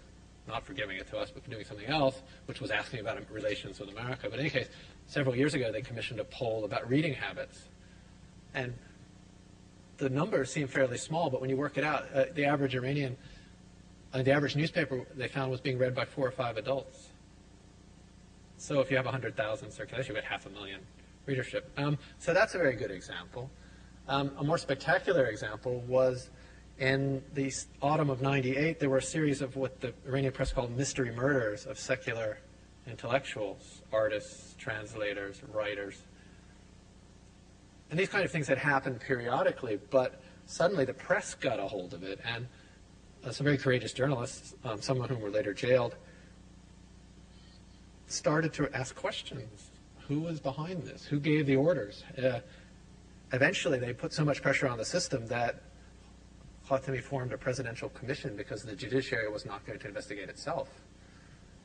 not for giving it to us, but for doing something else, which was asking about relations with America. But in any case, several years ago, they commissioned a poll about reading habits. And the numbers seem fairly small, but when you work it out, the average Iranian, the average newspaper they found was being read by 4 or 5 adults. So if you have 100,000 circulation, you get 500,000 readership. So that's a very good example. A more spectacular example was in the autumn of '98, there were a series of what the Iranian press called mystery murders of secular intellectuals, artists, translators, writers. And these kind of things had happened periodically, but suddenly the press got a hold of it, and some very courageous journalists, some of whom were later jailed, started to ask questions. Who was behind this? Who gave the orders? Eventually, they put so much pressure on the system that Khatami formed a presidential commission because the judiciary was not going to investigate itself.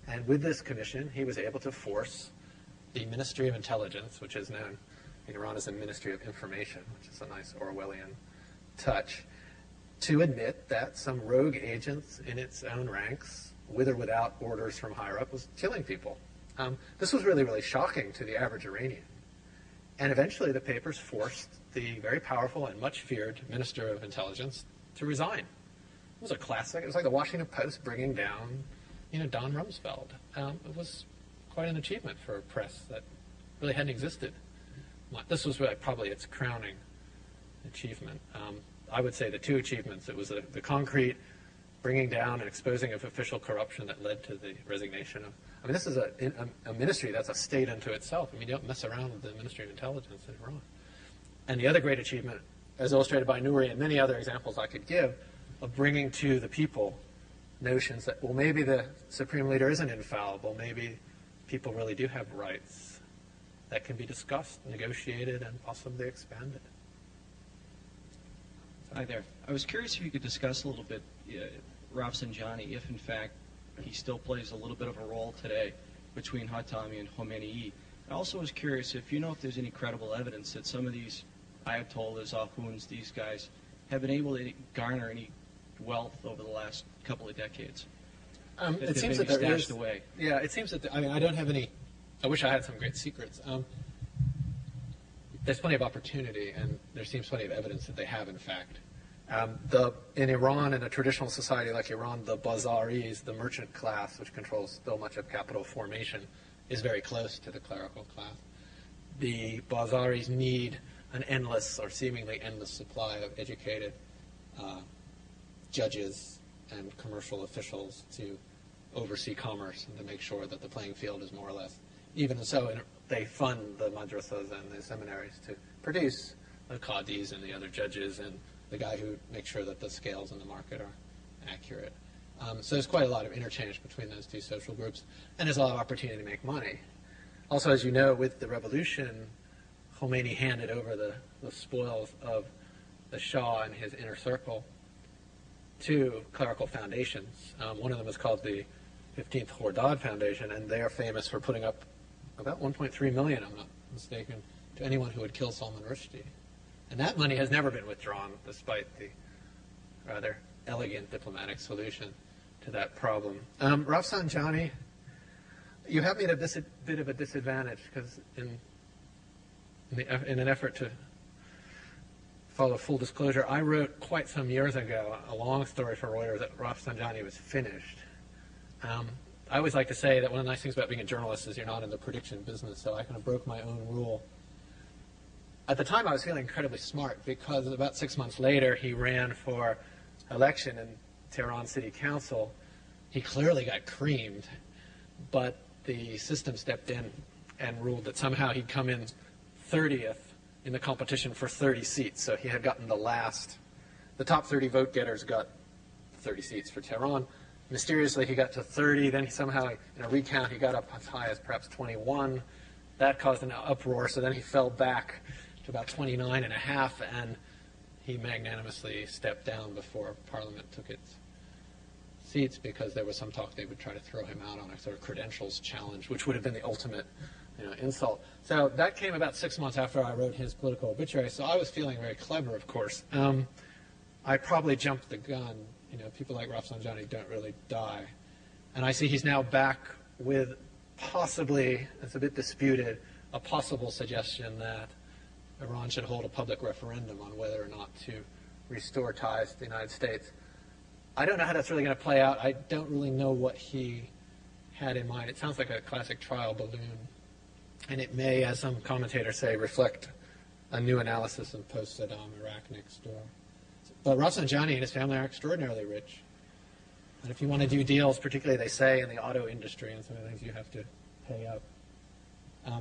And with this commission, he was able to force the Ministry of Intelligence, which is known in Iran as the Ministry of Information, which is a nice Orwellian touch, to admit that some rogue agents in its own ranks, with or without orders from higher up, was killing people. This was really, really shocking to the average Iranian. And eventually the papers forced the very powerful and much feared Minister of Intelligence to resign. It was a classic. It was like the Washington Post bringing down, Don Rumsfeld. It was quite an achievement for a press that really hadn't existed. This was probably its crowning achievement. I would say the 2 achievements. It was the concrete bringing down and exposing of official corruption that led to the resignation of. This is a ministry that's a state unto itself. You don't mess around with the Ministry of Intelligence in Iran. And the other great achievement, as illustrated by Nouri and many other examples I could give, of bringing to the people notions that, well, maybe the supreme leader isn't infallible. Maybe people really do have rights that can be discussed, negotiated, and possibly expanded. Hi there. I was curious if you could discuss a little bit, Rafsanjani, if in fact he still plays a little bit of a role today between Khatami and Khomeini. I also was curious if you know if there's any credible evidence that some of these Ayatollahs, Akhunds, these guys, have been able to garner any wealth over the last couple of decades. It seems that there is. Away. Yeah, it seems that I don't have any. I wish I had some great secrets. There's plenty of opportunity, and there seems plenty of evidence that they have, in fact. In Iran, in a traditional society like Iran, the bazaris, the merchant class, which controls so much of capital formation, is very close to the clerical class. The bazaris need an endless or seemingly endless supply of educated judges and commercial officials to oversee commerce and to make sure that the playing field is more or less even. So they fund the madrasas and the seminaries to produce the qadis and the other judges and the guy who makes sure that the scales in the market are accurate. So there's quite a lot of interchange between those two social groups, and there's a lot of opportunity to make money. Also, as you know, with the revolution, Khomeini handed over the spoils of the Shah and his inner circle to clerical foundations. One of them is called the 15th Khordad Foundation, and they are famous for putting up about 1.3 million, I'm not mistaken, to anyone who would kill Salman Rushdie. And that money has never been withdrawn, despite the rather elegant diplomatic solution to that problem. Rafsanjani, you have me at a bit of a disadvantage, because in an effort to follow full disclosure, I wrote quite some years ago a long story for Reuters that Rafsanjani was finished. I always like to say that one of the nice things about being a journalist is you're not in the prediction business, so I kind of broke my own rule. At the time, I was feeling incredibly smart, because about 6 months later, he ran for election in Tehran City Council. He clearly got creamed, but the system stepped in and ruled that somehow he'd come in 30th in the competition for 30 seats. So he had gotten the top 30 vote getters got 30 seats for Tehran. Mysteriously, he got to 30. Then somehow, in a recount, he got up as high as perhaps 21. That caused an uproar. So then he fell back to about 29 and a half, and he magnanimously stepped down before Parliament took its seats, because there was some talk they would try to throw him out on a sort of credentials challenge, which would have been the ultimate insult. So that came about 6 months after I wrote his political obituary. So I was feeling very clever, of course. I probably jumped the gun. People like Rafsanjani don't really die. And I see he's now back with possibly, it's a bit disputed, a possible suggestion that Iran should hold a public referendum on whether or not to restore ties to the United States. I don't know how that's really going to play out. I don't really know what he had in mind. It sounds like a classic trial balloon. And it may, as some commentators say, reflect a new analysis of post-Saddam Iraq next door. But Rafsanjani and his family are extraordinarily rich. And if you want to do deals, particularly, they say, in the auto industry and some of the things, you have to pay up.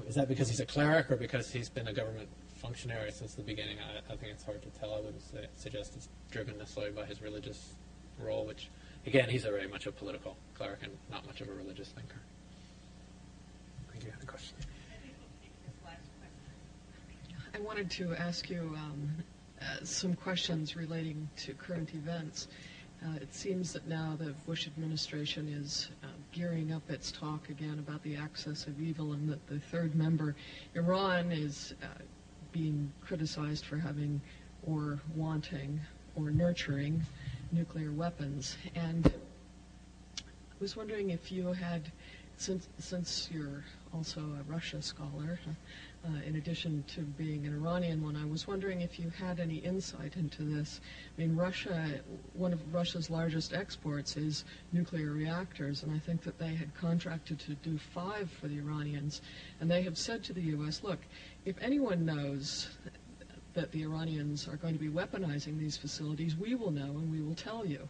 Is that because he's a cleric or because he's been a government functionary since the beginning? I think it's hard to tell. I wouldn't suggest it's driven necessarily by his religious role, which, again, he's very much a political cleric and not much of a religious thinker. Thank you. Any questions? I wanted to ask you some questions relating to current events. It seems that now the Bush administration is gearing up its talk again about the axis of evil, and that the third member, Iran, is being criticized for having or wanting or nurturing nuclear weapons. And I was wondering if you had, since you're also a Russia scholar, in addition to being an Iranian one, I was wondering if you had any insight into this. I mean, one of Russia's largest exports is nuclear reactors, and I think that they had contracted to do 5 for the Iranians, and they have said to the U.S., look, if anyone knows that the Iranians are going to be weaponizing these facilities, we will know and we will tell you.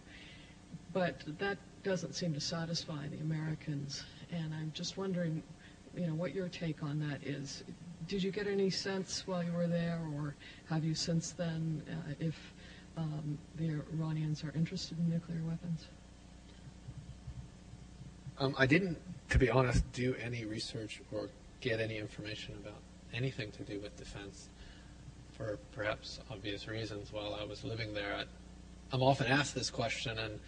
But that doesn't seem to satisfy the Americans, and I'm just wondering, what your take on that is. Did you get any sense while you were there, or have you since then, if the Iranians are interested in nuclear weapons? I didn't, to be honest, do any research or get any information about anything to do with defense for perhaps obvious reasons while I was living there. I'm often asked this question, and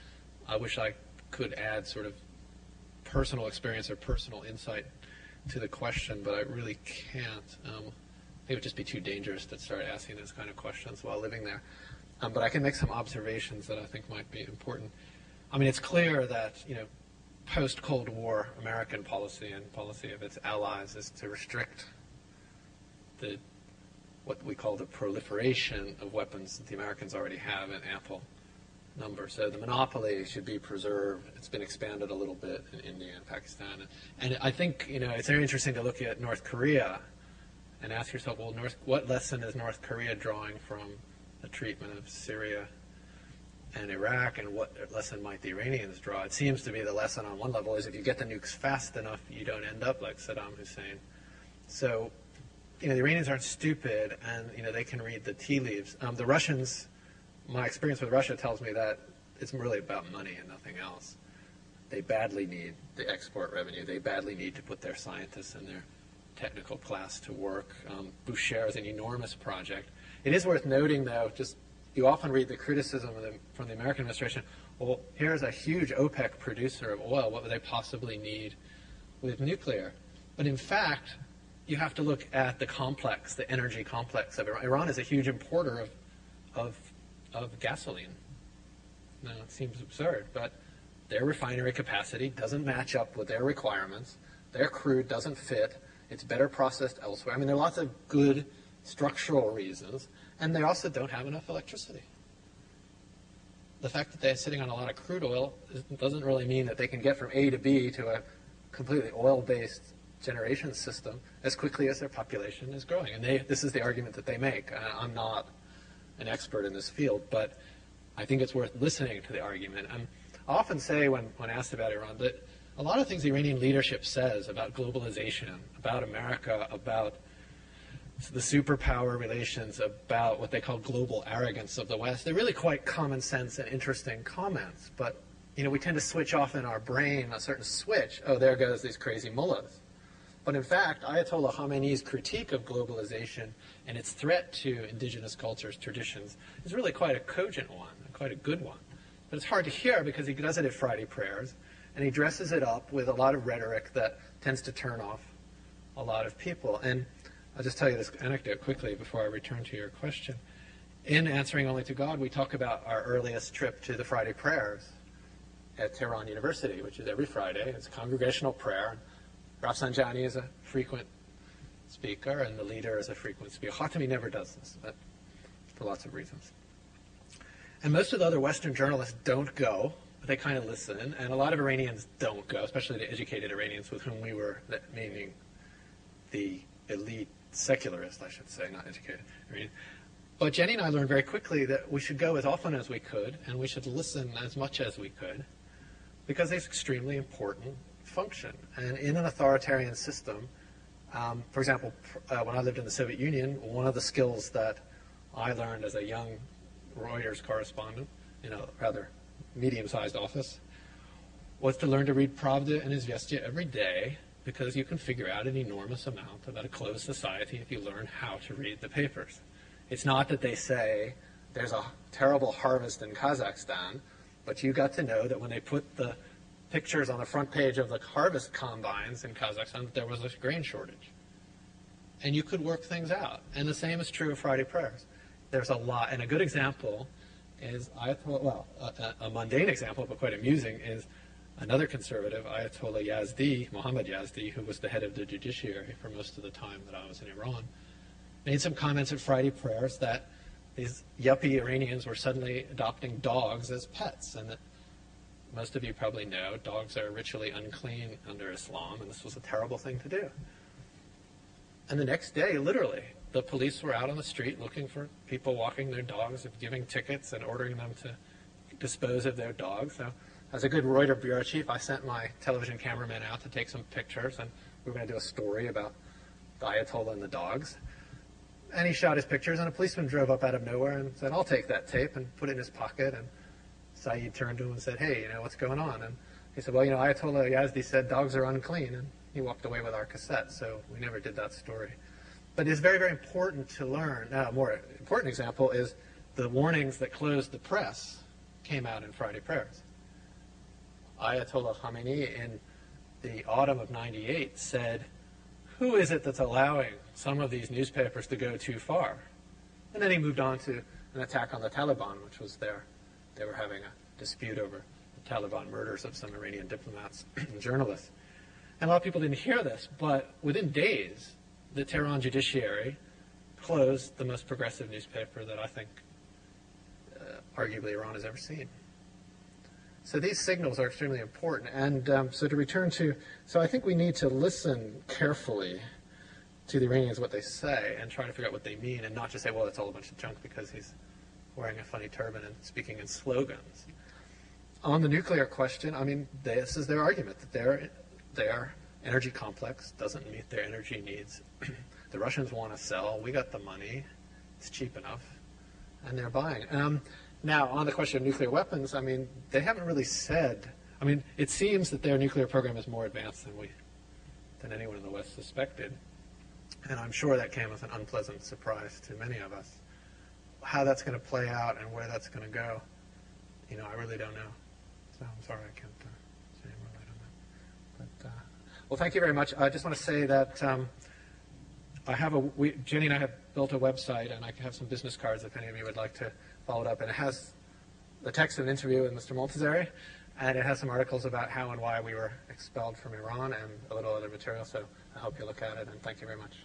I wish I could add sort of personal experience or personal insight to the question, but I really can't. It would just be too dangerous to start asking those kind of questions while living there. But I can make some observations that I think might be important. I mean, it's clear that, post-Cold War American policy and policy of its allies is to restrict what we call the proliferation of weapons that the Americans already have in ample numbers. So the monopoly should be preserved. It's been expanded a little bit in India and Pakistan. And I think, it's very interesting to look at North Korea and ask yourself, well, what lesson is North Korea drawing from the treatment of Syria and Iraq, and what lesson might the Iranians draw? It seems to be the lesson on one level is if you get the nukes fast enough, you don't end up like Saddam Hussein. So, the Iranians aren't stupid, and, they can read the tea leaves. The Russians, my experience with Russia tells me that it's really about money and nothing else. They badly need the export revenue. They badly need to put their scientists and their technical class to work. Boucher is an enormous project. It is worth noting, though, you often read the criticism from the American administration, well, here's a huge OPEC producer of oil. What would they possibly need with nuclear? But in fact, you have to look at the complex, the energy complex of Iran. Iran is a huge importer of gasoline. Now, it seems absurd, but their refinery capacity doesn't match up with their requirements. Their crude doesn't fit. It's better processed elsewhere. I mean, there are lots of good structural reasons, and they also don't have enough electricity. The fact that they're sitting on a lot of crude oil doesn't really mean that they can get from A to B to a completely oil-based generation system as quickly as their population is growing. And this is the argument that they make. I'm not an expert in this field, but I think it's worth listening to the argument. I often say when asked about Iran that a lot of things the Iranian leadership says about globalization, about America, about the superpower relations, about what they call global arrogance of the West, they're really quite common sense and interesting comments. But, we tend to switch off in our brain a certain switch. Oh, there goes these crazy mullahs. But in fact, Ayatollah Khamenei's critique of globalization and its threat to indigenous cultures, traditions, is really quite a cogent one, quite a good one. But it's hard to hear because he does it at Friday prayers, and he dresses it up with a lot of rhetoric that tends to turn off a lot of people. And I'll just tell you this anecdote quickly before I return to your question. In Answering Only to God, we talk about our earliest trip to the Friday prayers at Tehran University, which is every Friday. It's a congregational prayer. Rafsanjani is a frequent speaker, and the leader is a frequent speaker. Khatami never does this, but for lots of reasons. And most of the other Western journalists don't go, but they kind of listen, and a lot of Iranians don't go, especially the educated Iranians with whom we were, meaning the elite secularist, I should say, not educated Iranian. But Jenny and I learned very quickly that we should go as often as we could, and we should listen as much as we could, because it's extremely important function. And in an authoritarian system, for example, when I lived in the Soviet Union, one of the skills that I learned as a young Reuters correspondent in a rather medium-sized office was to learn to read Pravda and Izvestia every day, because you can figure out an enormous amount about a closed society if you learn how to read the papers. It's not that they say there's a terrible harvest in Kazakhstan, but you got to know that when they put the pictures on the front page of the harvest combines in Kazakhstan, that there was a grain shortage. And you could work things out. And the same is true of Friday prayers. There's a lot, and a good example is a mundane example, but quite amusing, is another conservative, Ayatollah Yazdi, Mohammad Yazdi, who was the head of the judiciary for most of the time that I was in Iran, made some comments at Friday prayers that these yuppie Iranians were suddenly adopting dogs as pets, and that most of you probably know dogs are ritually unclean under Islam, and this was a terrible thing to do. And the next day, literally, the police were out on the street looking for people walking their dogs and giving tickets and ordering them to dispose of their dogs. So, as a good Reuters bureau chief, I sent my television cameraman out to take some pictures, and we were going to do a story about the Ayatollah and the dogs. And he shot his pictures, and a policeman drove up out of nowhere and said, "I'll take that tape," and put it in his pocket. And Saeed turned to him and said, "Hey, what's going on?" And he said, "Well, Ayatollah Yazdi said dogs are unclean," and he walked away with our cassette, so we never did that story. But it's very, very important to learn. Now, a more important example is the warnings that closed the press came out in Friday prayers. Ayatollah Khamenei in the autumn of '98 said, who is it that's allowing some of these newspapers to go too far? And then he moved on to an attack on the Taliban, which was they were having a dispute over the Taliban murders of some Iranian diplomats and journalists. And a lot of people didn't hear this, but within days, the Tehran judiciary closed the most progressive newspaper that I think arguably Iran has ever seen. So these signals are extremely important. And so to return to, so I think we need to listen carefully to the Iranians, what they say, and try to figure out what they mean, and not just say, well, it's all a bunch of junk because he's wearing a funny turban and speaking in slogans. On the nuclear question, I mean, this is their argument, that their energy complex doesn't meet their energy needs. The Russians want to sell. We got the money. It's cheap enough. And they're buying. Now, on the question of nuclear weapons, I mean, they haven't really said. I mean, it seems that their nuclear program is more advanced than anyone in the West suspected. And I'm sure that came as an unpleasant surprise to many of us. How that's going to play out and where that's going to go, I really don't know. So I'm sorry I can't say more light on that. But, well, thank you very much. I just want to say that Jenny and I have built a website, and I have some business cards if any of you would like to follow it up. And it has the text of an interview with Mr. Montazeri, and it has some articles about how and why we were expelled from Iran and a little other material. So I hope you look at it, and thank you very much.